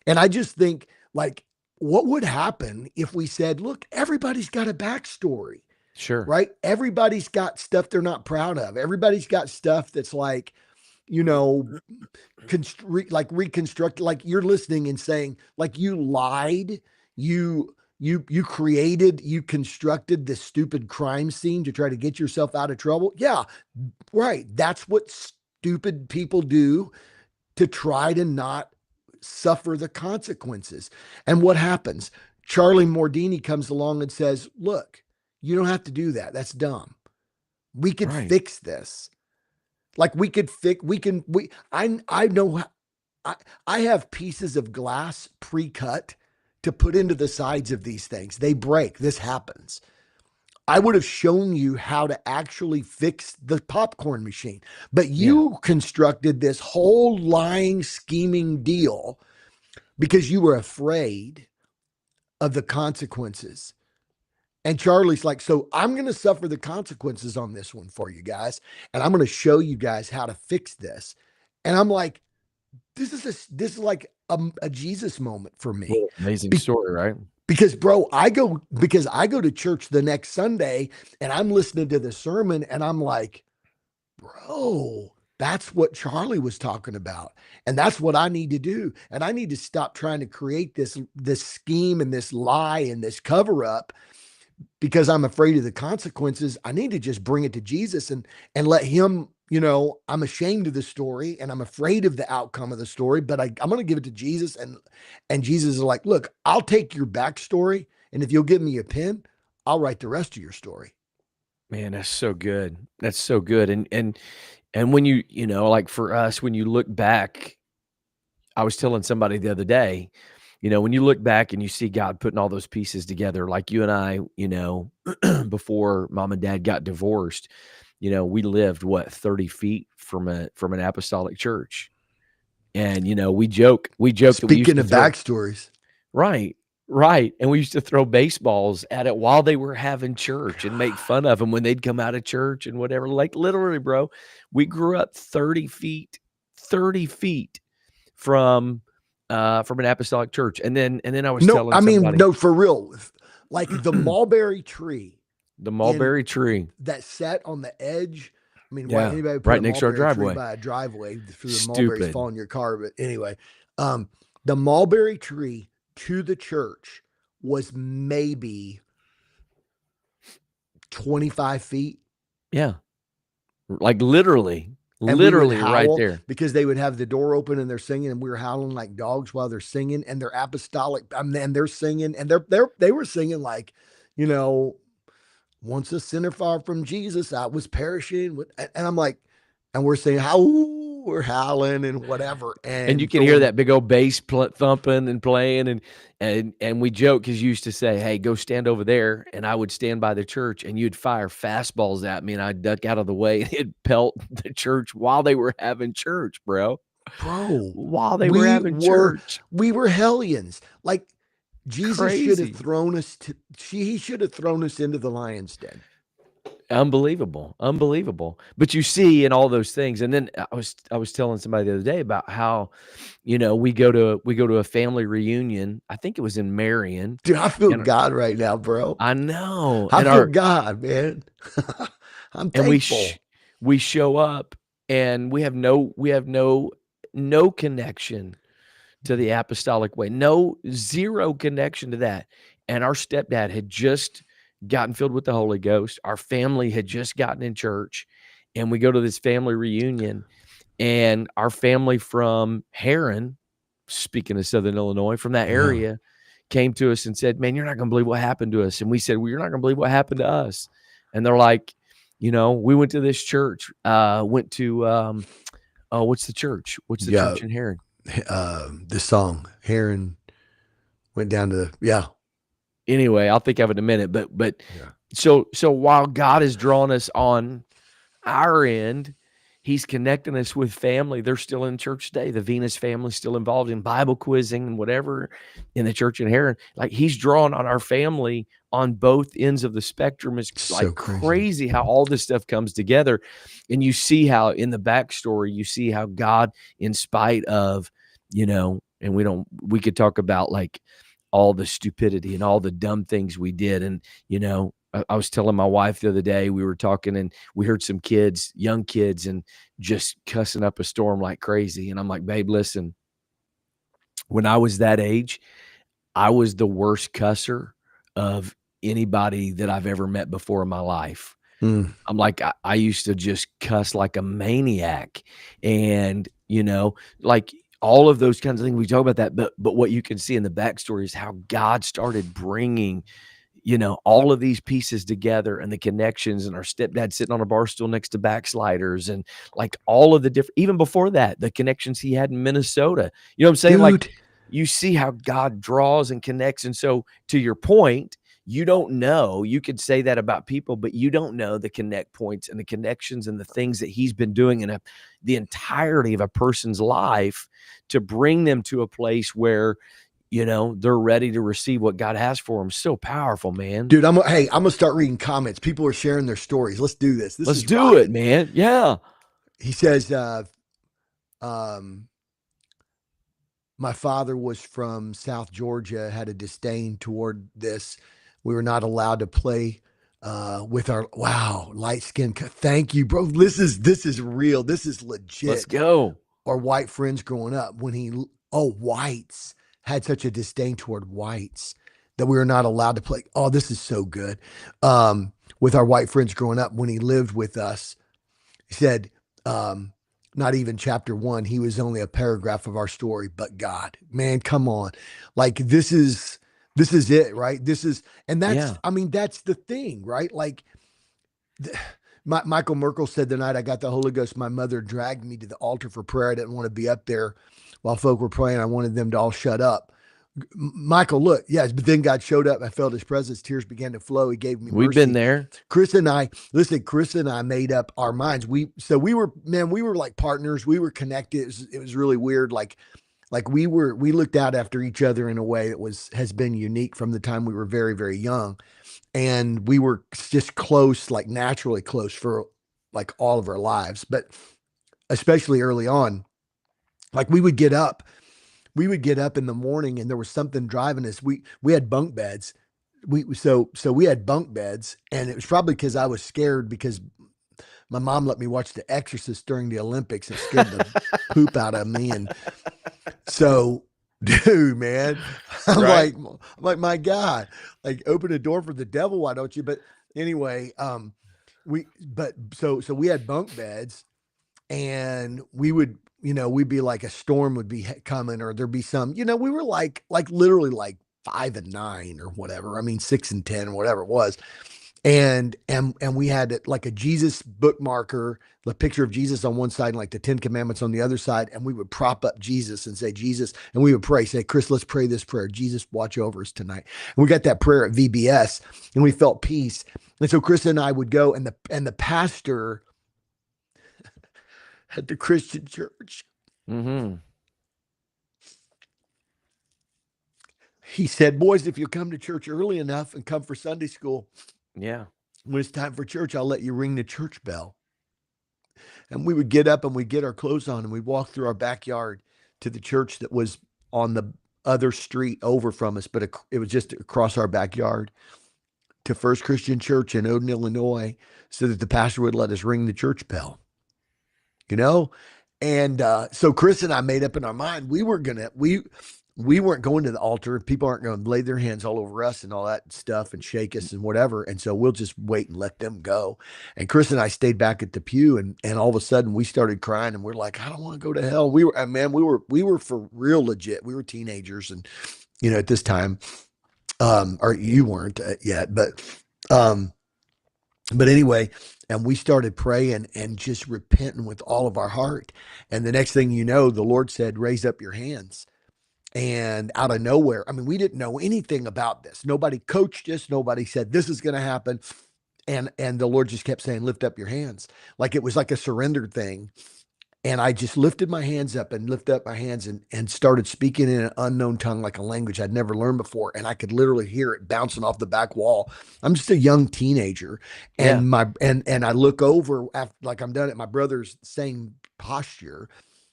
And I just think, like, what would happen if we said, look, everybody's got a backstory, Sure. right? Everybody's got stuff they're not proud of. Everybody's got stuff that's like, you know, like reconstruct, like you're listening and saying, like, you lied, you created, you constructed this stupid crime scene to try to get yourself out of trouble. Yeah, right. That's what stupid people do to try to not suffer the consequences. And what happens? Charlie Mordini comes along and says, look, you don't have to do that. That's dumb. We could Right. fix this. Like, we could fix, we can, I know, I, I have pieces of glass pre-cut to put into the sides of these things. They break. This happens. I would have shown you how to actually fix the popcorn machine, but Yeah. you constructed this whole lying, scheming deal because you were afraid of the consequences. And Charlie's like, so I'm going to suffer the consequences on this one for you guys. And I'm going to show you guys how to fix this. And I'm like, this is like a Jesus moment for me. What an amazing Be- story, right? because bro, I go to church the next Sunday and I'm listening to the sermon and I'm like, bro, that's what Charlie was talking about. And that's what I need to do. And I need to stop trying to create this scheme and this lie and this cover up because I'm afraid of the consequences. I need to just bring it to Jesus and let him, I'm ashamed of the story and I'm afraid of the outcome of the story, but I'm going to give it to Jesus. And Jesus is like, look, I'll take your backstory. And if you'll give me a pen, I'll write the rest of your story. Man, that's so good. That's so good. And when like for us, when you look back, I was telling somebody the other day, when you look back and you see God putting all those pieces together, like you and I, before mom and dad got divorced, we lived 30 feet from an apostolic church. And, we joke that we used Speaking to of throw. backstories, Right, right, and we used to throw baseballs at it while they were having church and make fun of them when they'd come out of church and whatever, like, literally, bro, we grew up 30 feet from an apostolic church, and then I was no, telling I mean, somebody no, for real, like the mulberry tree the in mulberry tree. that sat on the edge. I mean, why Yeah, anybody would put a right next to our mulberry tree driveway. by a driveway for the mulberries Stupid. fall in your car? But anyway, um, the mulberry tree to the church was maybe 25 feet. Yeah, like, literally And we would literally right howl there. because they would have the door open and they're singing, and we were howling like dogs while they're singing, and they're apostolic. And they're singing, and they were singing like, you know, once a sinner far from Jesus, I was perishing. And I'm like, and we're saying how we're howling and whatever, And you and can hear throwing. that big old bass thumping and playing, and we joke because you used to say, "Hey, go stand over there," and I would stand by the church, and you'd fire fastballs at me, and I'd duck out of the way, and it'd pelt the church while they were having church, bro. Bro, While they were we having were church, we were hellions. Like, Jesus should have crazy. thrown us to he should have thrown us into the lion's den. Unbelievable, unbelievable. But you see in all those things, and then I was telling somebody the other day about how, we go to a family reunion. I think it was in Marion, Dude, I feel and God right now, bro. I know, I feel God, man. I'm and thankful. we show up, and we have no connection to the apostolic way, no, zero connection to that. And our stepdad had just gotten filled with the Holy Ghost. Our family had just gotten in church, and we go to this family reunion, and our family from Heron, speaking of Southern Illinois, from that Yeah. area, came to us and said, "Man, you're not going to believe what happened to us." And we said, "Well, you're not going to believe what happened to us." And they're like, We went to this church, went to, oh, what's the church? What's the Yeah. church in Heron? This song, Heron went down to, yeah. Anyway, I'll think of it in a minute. But Yeah. so while God is drawing us on our end, he's connecting us with family. They're still in church today. The Venus family's still involved in Bible quizzing and whatever in the church in Heron. Like, he's drawing on our family on both ends of the spectrum. It's So like crazy. crazy how all this stuff comes together. And you see how in the backstory, you see how God, in spite of, and we could talk about like all the stupidity and all the dumb things we did. And, I was telling my wife the other day, we were talking and we heard some kids, young kids, and just cussing up a storm like crazy. And I'm like, babe, listen, when I was that age, I was the worst cusser of anybody that I've ever met before in my life. Mm. I'm like, I used to just cuss like a maniac. And, like all of those kinds of things. We talk about that. But what you can see in the backstory is how God started bringing all of these pieces together and the connections, and our stepdad sitting on a bar stool next to backsliders, and like all of the different, even before that, the connections he had in Minnesota. You know what I'm saying? Like, Dude, you see how God draws and connects. And so, to your point, you don't know, you could say that about people, but you don't know the connect points and the connections and the things that he's been doing in the entirety of a person's life to bring them to a place where they're ready to receive what God has for them. So powerful, man. dude, I'm gonna start reading comments. People are sharing their stories. Let's do this. This Let's is do it, rocking. man. Yeah. He says, um, my father was from South Georgia, had a disdain toward this. We were not allowed to play with our light skin. Thank you, bro. This is real. This is Let's legit. go. Our white friends growing up, whites had such a disdain toward whites that we were not allowed to play. Oh, this is so good. With our white friends growing up, when he lived with us, he said, um, not even chapter one, he was only a paragraph of our story, but God, man, come on. Like this is it, right? And that's, Yeah. I mean, that's the thing, right? Like Michael Merkel said the night I got the Holy Ghost, my mother dragged me to the altar for prayer. I didn't want to be up there while folk were praying. I wanted them to all shut up. Michael, look, yes, but then God showed up. I felt his presence. Tears began to flow. He gave me We've been mercy. there. Chris and I made up our minds. We were, man, we were like partners. We were connected. It was really weird. Like we looked out after each other in a way that has been unique from the time we were very, very young. And we were just close, like naturally close for like all of our lives. But especially early on, like we would get up in the morning and there was something driving us. We had bunk beds. So we had bunk beds, and it was probably because I was scared because my mom let me watch The Exorcist during the Olympics. It scared the poop out of me. And so, dude, man, Right. I'm like, my God, like open a door for the devil. Why don't you? But anyway, so we had bunk beds, and we'd be like a storm would be coming, or there'd be some, we were like literally like 5 and 9 or whatever. I mean, 6 and 10 or whatever it was. And we had like a Jesus bookmarker, the picture of Jesus on one side and like the 10 Commandments on the other side. And we would prop up Jesus and say, Jesus, and we would pray, say, Chris, let's pray this prayer. Jesus, watch over us tonight. And we got that prayer at VBS and we felt peace. And so Chris and I would go, and the pastor at the Christian church, Mm-hmm. he said, boys, if you come to church early enough and come for Sunday school, Yeah. when it's time for church, I'll let you ring the church bell. And we would get up and we'd get our clothes on and we'd walk through our backyard to the church that was on the other street over from us, but it was just across our backyard, to First Christian Church in Odin, Illinois, so that the pastor would let us ring the church bell, you know? And so Chris and I made up in our mind we weren't going to the altar. People aren't going to lay their hands all over us and all that stuff and shake us and whatever. And so we'll just wait and let them go. And Chris and I stayed back at the pew, and all of a sudden we started crying and we're like, I don't want to go to hell. We were for real legit. We were teenagers, and at this time, or you weren't yet, but um But anyway, and we started praying and just repenting with all of our heart. And the next thing you know, the Lord said, raise up your hands. And out of nowhere, I mean, we didn't know anything about this. Nobody coached us. Nobody said this is going to happen. And the Lord just kept saying, lift up your hands. Like it was like a surrender thing. And I just lifted my hands up and lifted up my hands and started speaking in an unknown tongue, like a language I'd never learned before. And I could literally hear it bouncing off the back wall. I'm just a young teenager. Yeah. And I look over after like I'm done at my brother's same posture.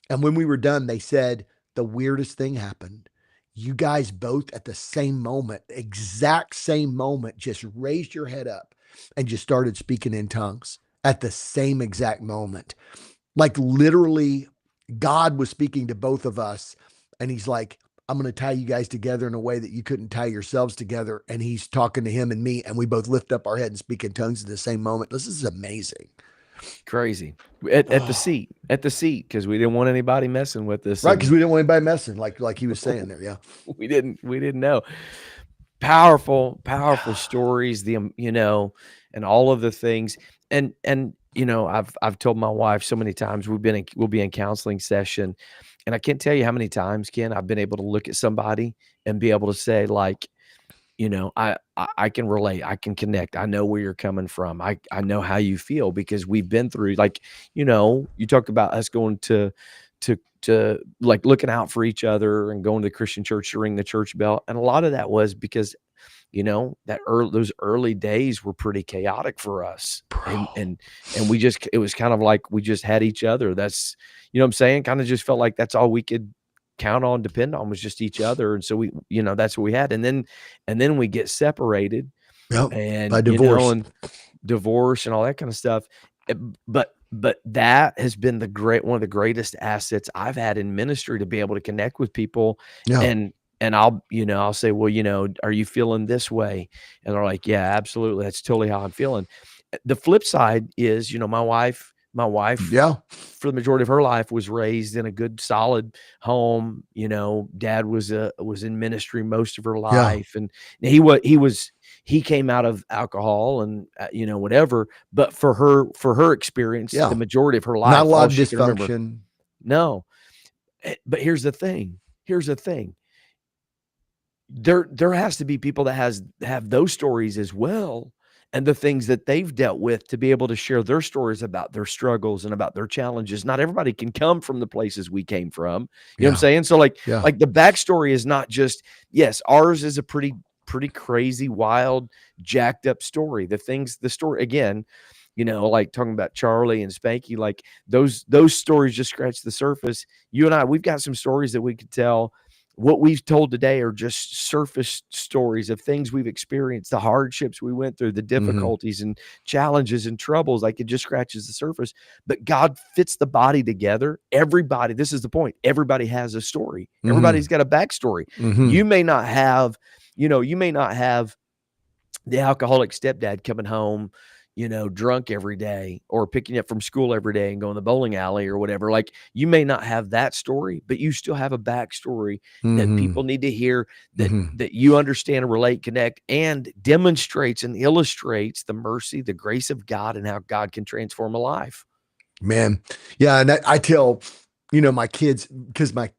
And when we were done, they said the weirdest thing happened. You guys both at the same moment, exact same moment, just raised your head up and just started speaking in tongues at the same exact moment. Like literally, God was speaking to both of us, and He's like, I'm going to tie you guys together in a way that you couldn't tie yourselves together. And He's talking to him and me, and we both lift up our head and speak in tongues at the same moment. This is amazing. Crazy. Oh, At the seat, because we didn't want anybody messing with us, right, because and we didn't want anybody messing, like he was saying there. Yeah. we didn't know. Powerful, powerful stories, and all of the things. And I've told my wife so many times we'll be in counseling session, and I can't tell you how many times, Ken, I've been able to look at somebody and be able to say, like, I can relate, I can connect, I know where you're coming from, I know how you feel because we've been through, like, you talked about us going to like looking out for each other and going to the Christian church to ring the church bell. And a lot of that was because, those early days were pretty chaotic for us. And Bro. and and it was kind of like we just had each other. That's, what I'm saying? Kind of just felt like that's all we could count on, depend on, was just each other. And so that's what we had. And then we get separated, Yep. By and divorce. and divorce and all that kind of stuff. Eh, but that has been one of the greatest assets I've had in ministry, to be able to connect with people. Yeah. And I'll say, well, are you feeling this way? And they're like, yeah, absolutely. That's totally how I'm feeling. The flip side is, my wife Yeah. for the majority of her life was raised in a good, solid home. Dad was in ministry most of her Yeah. life, and he came out of alcohol and whatever. But for her experience, the Yeah. majority of her Not a life, lot all of she can remember. dysfunction. No. But here's the thing. Here's the thing. There has to be people that have those stories as well, and the things that they've dealt with, to be able to share their stories about their struggles and about their challenges. Not everybody can come from the places we came from. You know what I'm Yeah. saying? So like Yeah. like the backstory is not just, yes, ours is a pretty crazy, wild, jacked up story. The story again, like talking about Charlie and Spanky, like those stories just scratch the surface. You and I, we've got some stories that we could tell. What we've told today are just surface stories of things we've experienced, the hardships we went through, the Hmm. difficulties and challenges and troubles. Like, it just scratches the surface. But God fits the body together. Everybody, this is the point. Everybody has a story. Everybody's Hmm. got a backstory. Hmm. You may not have, you may not have the alcoholic stepdad coming home, drunk every day, or picking you up from school every day and going to the bowling alley or whatever. Like, you may not have that story, but you still have a backstory that Hmm. people need to hear, that Hmm. you understand, relate, connect, and demonstrates and illustrates the mercy, the grace of God, and how God can transform a life. Man. Yeah. And I tell, my kids, because my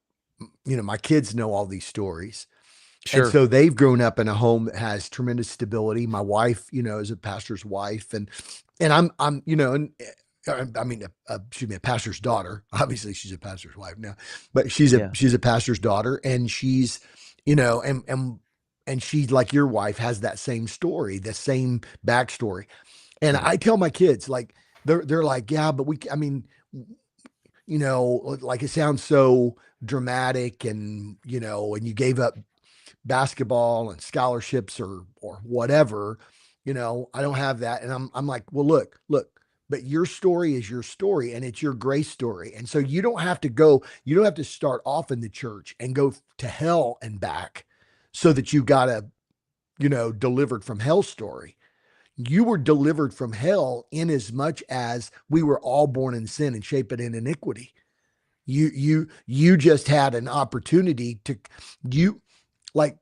kids know all these stories. And Sure. so they've grown up in a home that has tremendous stability. My wife, is a pastor's wife, and I mean, excuse me, a pastor's daughter. Obviously, she's a pastor's wife now, but Yeah. she's a pastor's daughter, and she's, you know, and she, like your wife, has that same story, the same backstory. And Yeah. I tell my kids, like, they're like, yeah, but I mean, like it sounds so dramatic, and you gave up basketball and scholarships or whatever. I don't have that. And I'm like, well, look, but your story is your story, and it's your grace story. And so you don't have to start off in the church and go to hell and back so that you got a, delivered from hell story. You were delivered from hell in as much as we were all born in sin and shaped in iniquity. You just had an opportunity to, you like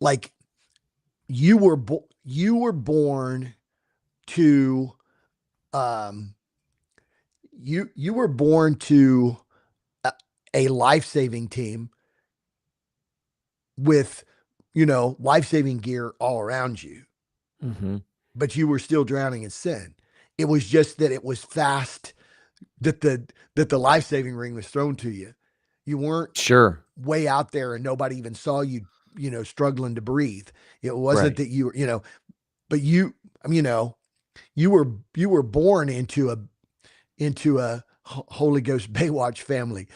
like you were born to um, you were born to a, a life-saving team with, life-saving gear all around you, Hmm. but you were still drowning in sin. It was just that it was fast that the life-saving ring was thrown to you. You weren't Sure. way out there and nobody even saw you, struggling to breathe. It wasn't Right. that you were, but you were born into a Holy Ghost Baywatch family.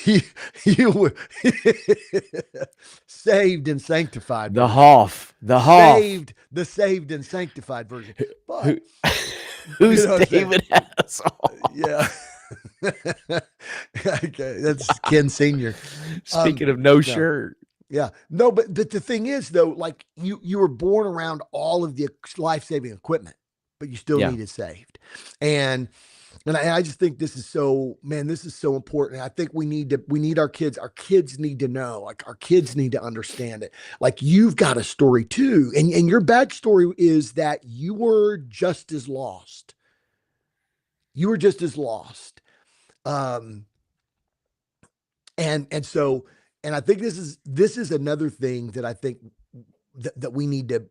you, you were saved and sanctified The version. Hoff. The Hoff. The saved and sanctified version. Who, But you who's know what I'm saying? David Hasselhoff? Yeah. Okay, that's Ken Senior. Speaking of no No, shirt. yeah, no, but the thing is though, like you were born around all of the life saving equipment, but you still Yeah. needed saved, and I just think this is so, man, this is so important. I think we need our kids need to know, like our kids need to understand it. Like you've got a story too, and your backstory is that you were just as lost. You were just as lost. Um, and so and I think this is another thing that I think that we need to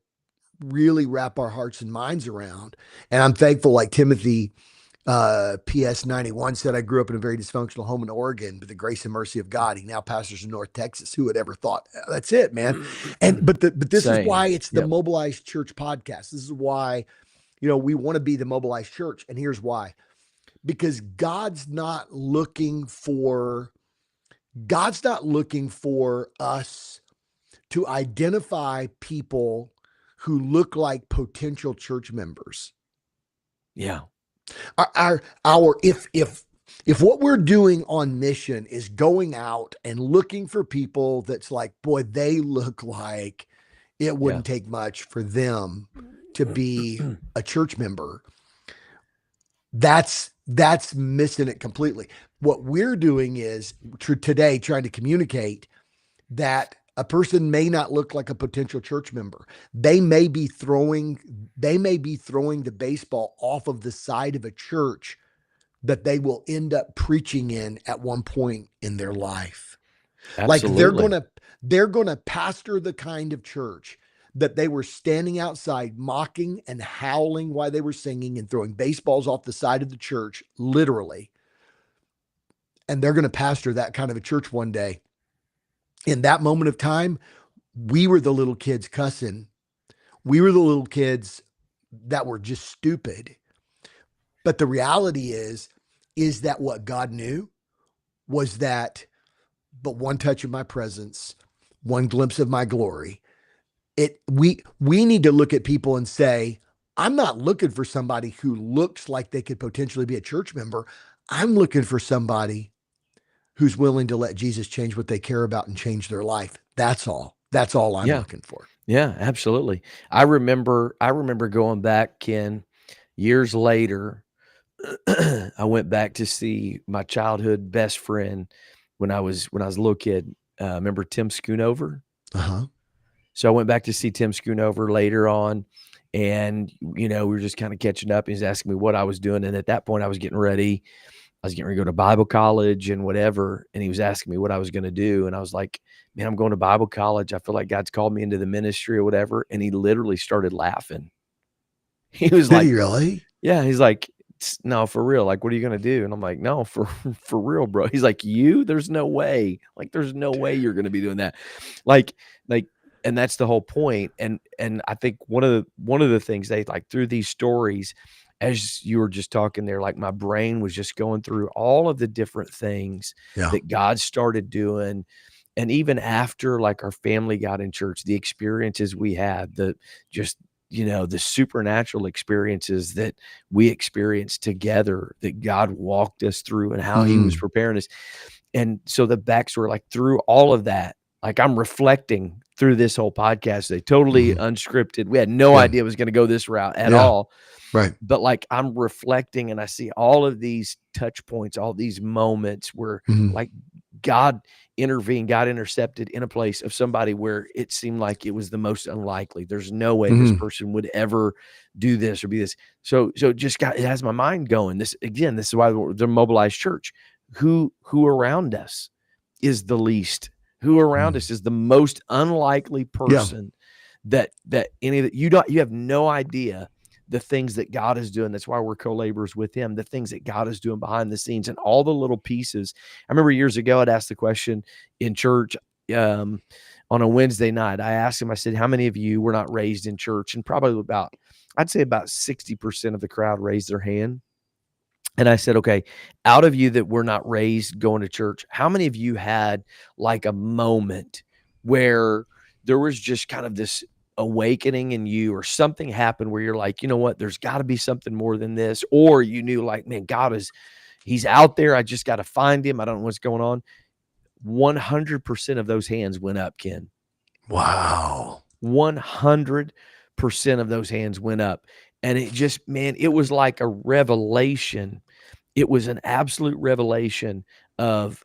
really wrap our hearts and minds around. And I'm thankful, like Timothy PS 91 said, I grew up in a very dysfunctional home in Oregon, but the grace and mercy of God, he now pastors in North Texas. Who would ever thought? That's it, man. And but this is Same. why it's the Yep. Mobilized Church podcast. This is why we want to be the Mobilized Church, and here's why: because God's not looking for us to identify people who look like potential church members. Yeah. Our if what we're doing on mission is going out and looking for people that's like, boy, they look like it Yeah. wouldn't take much for them to be a church member, that's missing it completely. What we're doing is today trying to communicate that a person may not look like a potential church member. They may be throwing the baseball off of the side of a church that they will end up preaching in at one point in their life. Like Absolutely. they're going to pastor the kind of church that they were standing outside mocking and howling while they were singing and throwing baseballs off the side of the church, literally. And they're going to pastor that kind of a church one day. In that moment of time, we were the little kids cussing. We were the little kids that were just stupid. But the reality is that what God knew was that, but one touch of my presence, one glimpse of my glory. We need to look at people and say, I'm not looking for somebody who looks like they could potentially be a church member. I'm looking for somebody who's willing to let Jesus change what they care about and change their life. That's all. That's all I'm Yeah. looking for. Yeah, absolutely. I remember going back, Ken, years later. I went back to see my childhood best friend when I was a little kid. Remember Tim Schoonover? Uh-huh. So I went back to see Tim Schoonover later on, and we were just kind of catching up. He's asking me what I was doing, and at that point, I was getting ready. I was getting ready to go to Bible college and whatever, and he was asking me what I was going to do, and I was like, "Man, I'm going to Bible college. I feel like God's called me into the ministry or whatever." And he literally started laughing. He was Did he like, really? yeah, he's like, No, for real. Like, what are you gonna do?" And I'm like, "No, for for real, bro." He's like, "You? There's no way. Like, there's no way you're gonna be doing that." Like, like, and that's the whole point. And I think one of the things they like through these stories, as you were just talking there, like my brain was just going through all of the different things Yeah. that God started doing. And even after like our family got in church, the experiences we had, the just the supernatural experiences that we experienced together that God walked us through and how he was Mm. preparing us. And so the backstory, like through all of that, like I'm reflecting through this whole podcast, they totally Mhm. unscripted. We had no Yeah. idea it was going to go this route at Yeah. all. Right. But like I'm reflecting and I see all of these touch points, all these moments where Mhm. like God intervened, God intercepted in a place of somebody where it seemed like it was the most unlikely. There's no way this Mhm. person would ever do this or be this. So it has my mind going. This again, this is why the Mobilized Church. Who around us is the least? Who around Mm. us is the most unlikely Yeah. person that any that you have no idea the things that God is doing. That's why we're co-laborers with him, the things that God is doing behind the scenes and all the little pieces. I remember years ago, I'd asked the question in church um, on a Wednesday night. I asked him, I said, how many of you were not raised in church? And probably I'd say about 60% of the crowd raised their hand. And I said, okay, out of you that were not raised going to church, how many of you had like a moment where there was just kind of this awakening in you or something happened where you're like, you know what, there's got to be something more than this? Or you knew like, man, he's out there. I just got to find him. I don't know what's going on. 100% of those hands went up, Ken. Wow. 100% of those hands went up. And it just, man, it was like a revelation. It was an absolute revelation of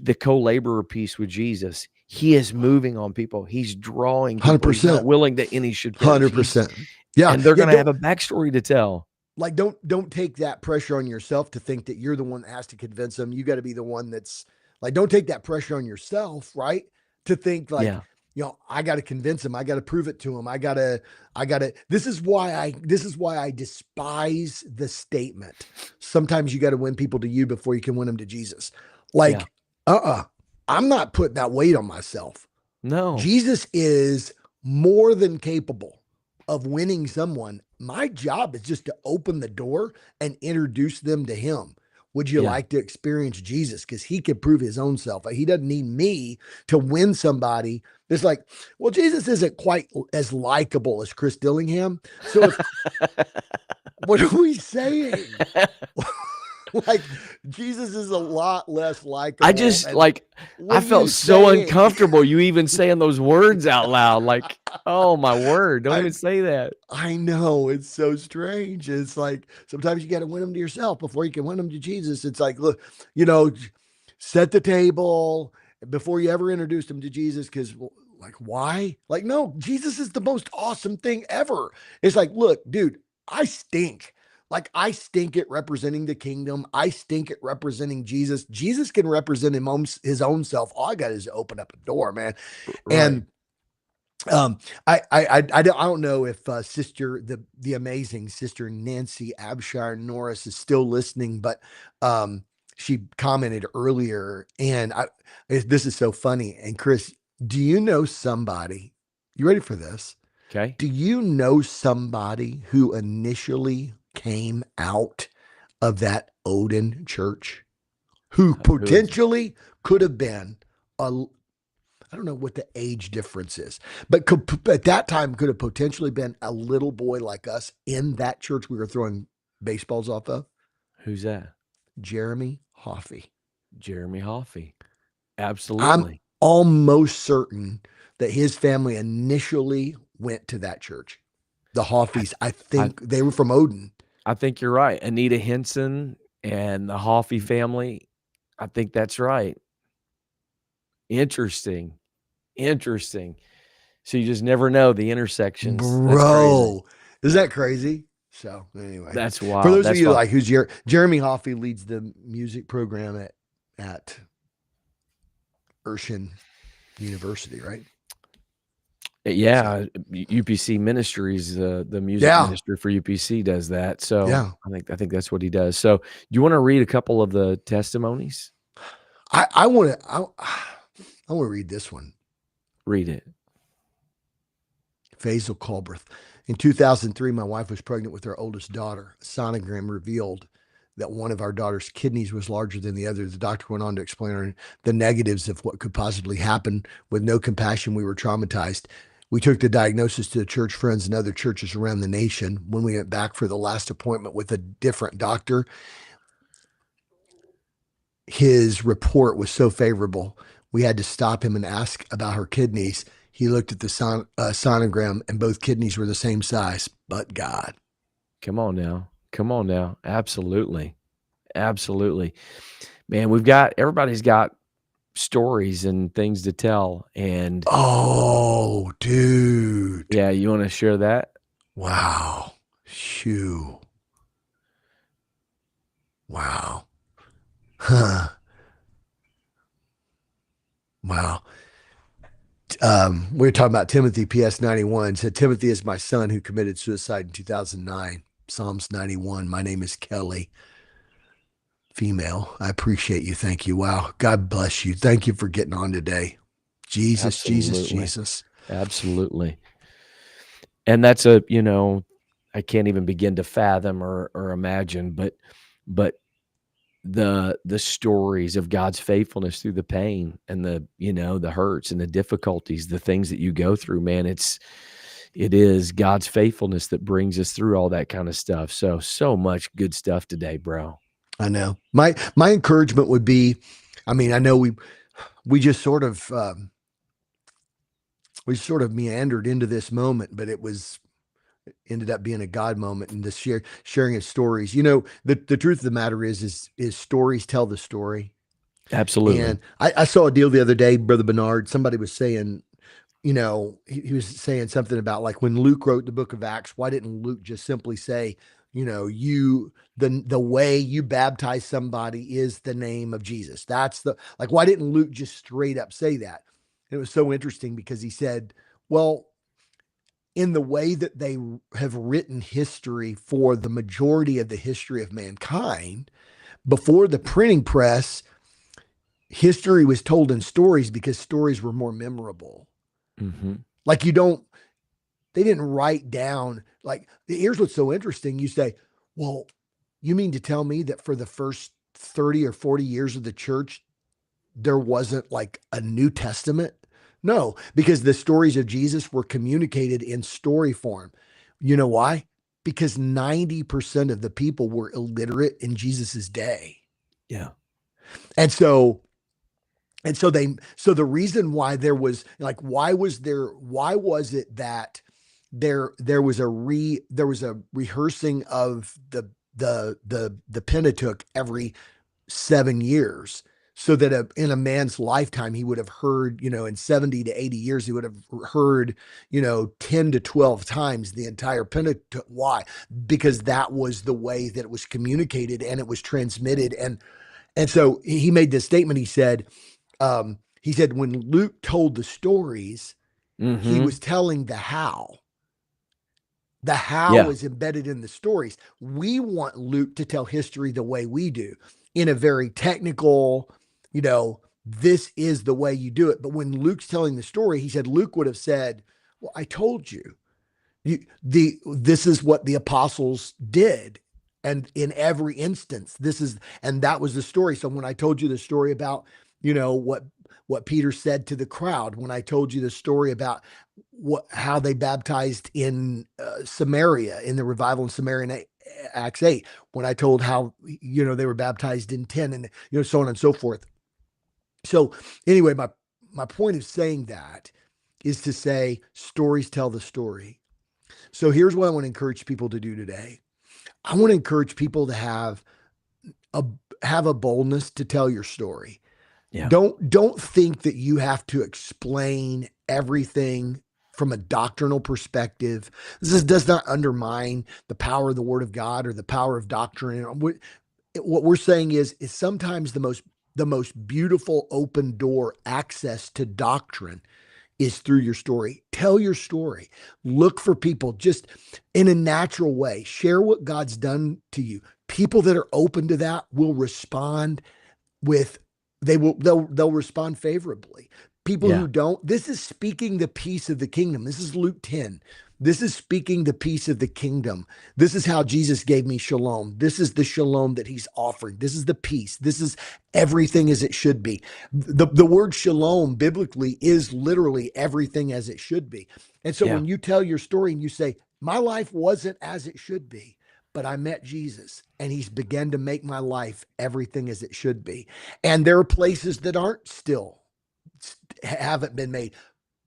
the co-laborer piece with Jesus. He is moving on people. He's drawing people. He's not 100%. willing that any should perish. 100%. Yeah. And they're Yeah. going to have a backstory to tell. Like don't take that pressure on yourself to think that you're the one that has to convince them. You got to be the one that's like, don't take that pressure on yourself, right? To think like, Yeah. I got to convince him. I got to prove it to him. This is why I despise the statement. Sometimes you got to win people to you before you can win them to Jesus. Yeah. Like, I'm not putting that weight on myself. No. Jesus is more than capable of winning someone. My job is just to open the door and introduce them to him. Would you Yeah. like to experience Jesus? Because he can prove his own self. He doesn't need me to win somebody. It's like, well, Jesus isn't quite as likable as Chris Dillingham. So what are we saying? Like Jesus is a lot less likable. I just And like, what I are you felt so saying? uncomfortable. You even saying those words out loud. Like, oh my word. Don't I even say that. I know it's so strange. It's like sometimes you got to win them to yourself before you can win them to Jesus. It's like, look, set the table before you ever introduce them to Jesus. Because, like, why? Like, no, Jesus is the most awesome thing ever. It's like, look, dude, I stink. Like, I stink at representing the kingdom. I stink at representing Jesus. Jesus can represent his own self. All I got is to open up a door, man. Right. And I don't know if sister the amazing sister Nancy Abshire Norris is still listening, but she commented earlier, and this is so funny. And Chris, do you know somebody? You ready for this? Okay. Do you know somebody who initially came out of that Odin church, who Who is it? potentially could have been a I don't know what the age difference is, but at that time could have potentially been a little boy like us in that church we were throwing baseballs off of? Who's that? Jeremy Hoffey. Jeremy Hoffey. I'm Absolutely. almost certain that his family initially went to that church. The I, Hoffeys, I I think they were from Odin. I think you're right. Anita Henson and the Hoffey family. I think that's right. Interesting. Interesting. So you just never know the intersections. That's crazy. Bro, is that crazy? So anyway, That's for wild. those of That's you wild. like who's Jeremy Hoffey leads the music program at Urshan University, right? So Yeah, UPC Ministries, the music yeah, ministry for UPC does that. So yeah. I think that's what he does. So do you want to read a couple of the testimonies? I want to I want to read this one. Read it. Faisal Culbreth. In 2003, my wife was pregnant with our oldest daughter. A sonogram revealed that one of our daughter's kidneys was larger than the other. The doctor went on to explain the negatives of what could possibly happen. With no compassion, we were traumatized. We took the diagnosis to church friends and other churches around the nation. When we went back for the last appointment with a different doctor, his report was so favorable, we had to stop him and ask about her kidneys. He looked at the sonogram, and both kidneys were the same size. But God, Come on now. Come on now. Absolutely. Absolutely. Man, everybody's got stories and things to tell. And Oh, dude. yeah, you want to share that? Wow. Shoo. Wow. Huh. Wow. We were talking about Timothy, PS 91. Said, Timothy is my son who committed suicide in 2009. Psalms 91. My name is Kelly, female. I appreciate you. Thank you. Wow. God bless you. Thank you for getting on today. Jesus, Jesus, Absolutely. Jesus. Absolutely. And that's a, I can't even begin to fathom or imagine, but the stories of God's faithfulness through the pain and the hurts and the difficulties, the things that you go through, man, it is God's faithfulness that brings us through all that kind of stuff. So much good stuff today, bro. I know. My encouragement would be, I mean, I know we just sort of we sort of meandered into this moment, but it was ended up being a God moment and the sharing of stories. You know, the truth of the matter is stories tell the story. And Absolutely. I saw a deal the other day, Brother Bernard. Somebody was saying, he was saying something about like when Luke wrote the book of Acts, why didn't Luke just simply say, the way you baptize somebody is the name of Jesus. That's the like why didn't Luke just straight up say that? And it was so interesting because he said, well, in the way that they have written history for the majority of the history of mankind, before the printing press, history was told in stories because stories were more memorable. Hmm. Like they didn't write down, like, here's what's so interesting. You say, well, you mean to tell me that for the first 30 or 40 years of the church, there wasn't like a New Testament? No, because the stories of Jesus were communicated in story form. You know why? Because 90% of the people were illiterate in Jesus's day. Yeah. And so so the reason why there was like why was it that there was a rehearsing of the Pentateuch every 7 years, so that in a man's lifetime he would have heard, in 70 to 80 years he would have heard, 10 to 12 times the entire Pentateuch. Why? Because that was the way that it was communicated and it was transmitted. And so he made this statement. He said when Luke told the stories, he Hmm. was telling the how. The how Yeah. is embedded in the stories. We want Luke to tell history the way we do, in a very technical, this is the way you do it. But when Luke's telling the story, he said Luke would have said, well, I told you. This is what the apostles did. And in every instance, and that was the story. So when I told you the story about, what Peter said to the crowd, when I told you the story about how they baptized in Samaria, in the revival in Samaria in Acts 8, when I told how, they were baptized in 10, and, so on and so forth. So anyway, my point of saying that is to say stories tell the story. So here's what I want to encourage people to do today. I want to encourage people to a have a boldness to tell your story. Yeah. Don't think that you have to explain everything from a doctrinal perspective. Does not undermine the power of the Word of God or the power of doctrine. What we're saying is sometimes the most beautiful open door access to doctrine is through your story. Tell your story. Look for people just in a natural way. Share what God's done to you. People that are open to that will respond with they'll respond favorably. People Yeah. who don't, this is speaking the peace of the kingdom. This is Luke 10. This is speaking the peace of the kingdom. This is how Jesus gave me shalom. This is the shalom that he's offering. This is the peace. This is everything as it should be. The word shalom biblically is literally everything as it should be. And so Yeah. when you tell your story and you say, my life wasn't as it should be, but I met Jesus and he's begun to make my life everything as it should be. And there are places that aren't still, haven't been made,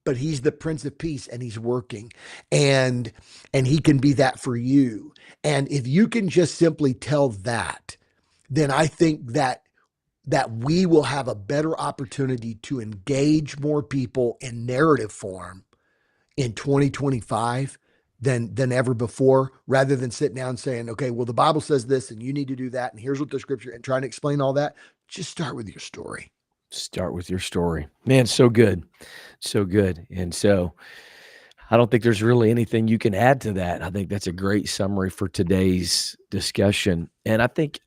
but he's the Prince of Peace and he's working, and he can be that for you. And if you can just simply tell that, then I think that that we will have a better opportunity to engage more people in narrative form in 2025 than ever before, rather than sitting down saying, okay, well, the Bible says this and you need to do that. And here's what the scripture, and trying to explain all that. Just start with your story. Start with your story. Man, so good. So good. And so I don't think there's really anything you can add to that. I think that's a great summary for today's discussion. And I think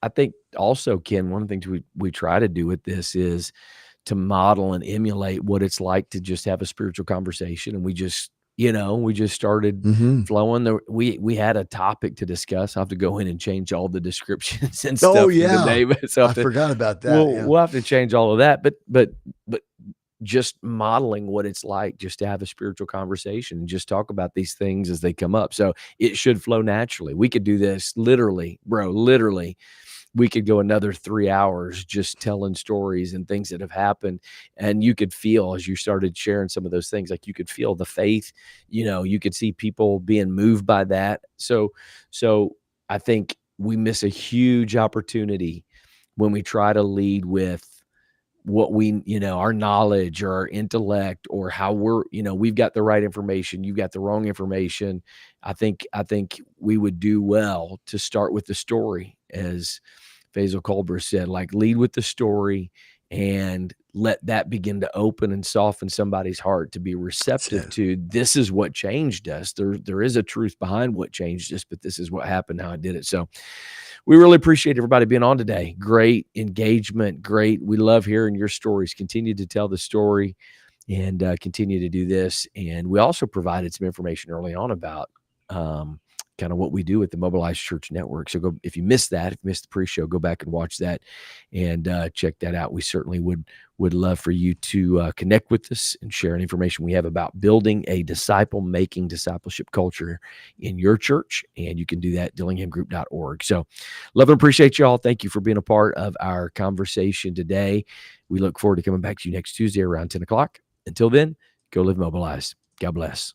also, Ken, one of the things we try to do with this is to model and emulate what it's like to just have a spiritual conversation. And we just started Mm-hmm. flowing. We had a topic to discuss. I have to go in and change all the descriptions and Oh stuff for the yeah. day. So I forgot about that. we'll Yeah. we'll have to change all of that. But just modeling what it's like just to have a spiritual conversation and just talk about these things as they come up. So it should flow naturally. We could do this literally, bro, literally. We could go another 3 hours just telling stories and things that have happened. And you could feel, as you started sharing some of those things, like you could feel the faith, you could see people being moved by that. So I think we miss a huge opportunity when we try to lead with what our knowledge or our intellect, or how we've got the right information, you've got the wrong information. I think we would do well to start with the story, as Faisal Colbert said, like, lead with the story and let that begin to open and soften somebody's heart to be That's receptive it. to, this is what changed us. There is a truth behind what changed us, but this is what happened, how I did it. So we really appreciate everybody being on today. Great engagement. Great. We love hearing your stories. Continue to tell the story, and continue to do this. And we also provided some information early on about kind of what we do at the Mobilized Church Network. So if you missed that, if you missed the pre-show, go back and watch that and check that out. We certainly would love for you to connect with us and share any information we have about building a disciple-making discipleship culture in your church. And you can do that at dillinghamgroup.org. So love and appreciate y'all. Thank you for being a part of our conversation today. We look forward to coming back to you next Tuesday around 10 o'clock. Until then, go live mobilized. God bless.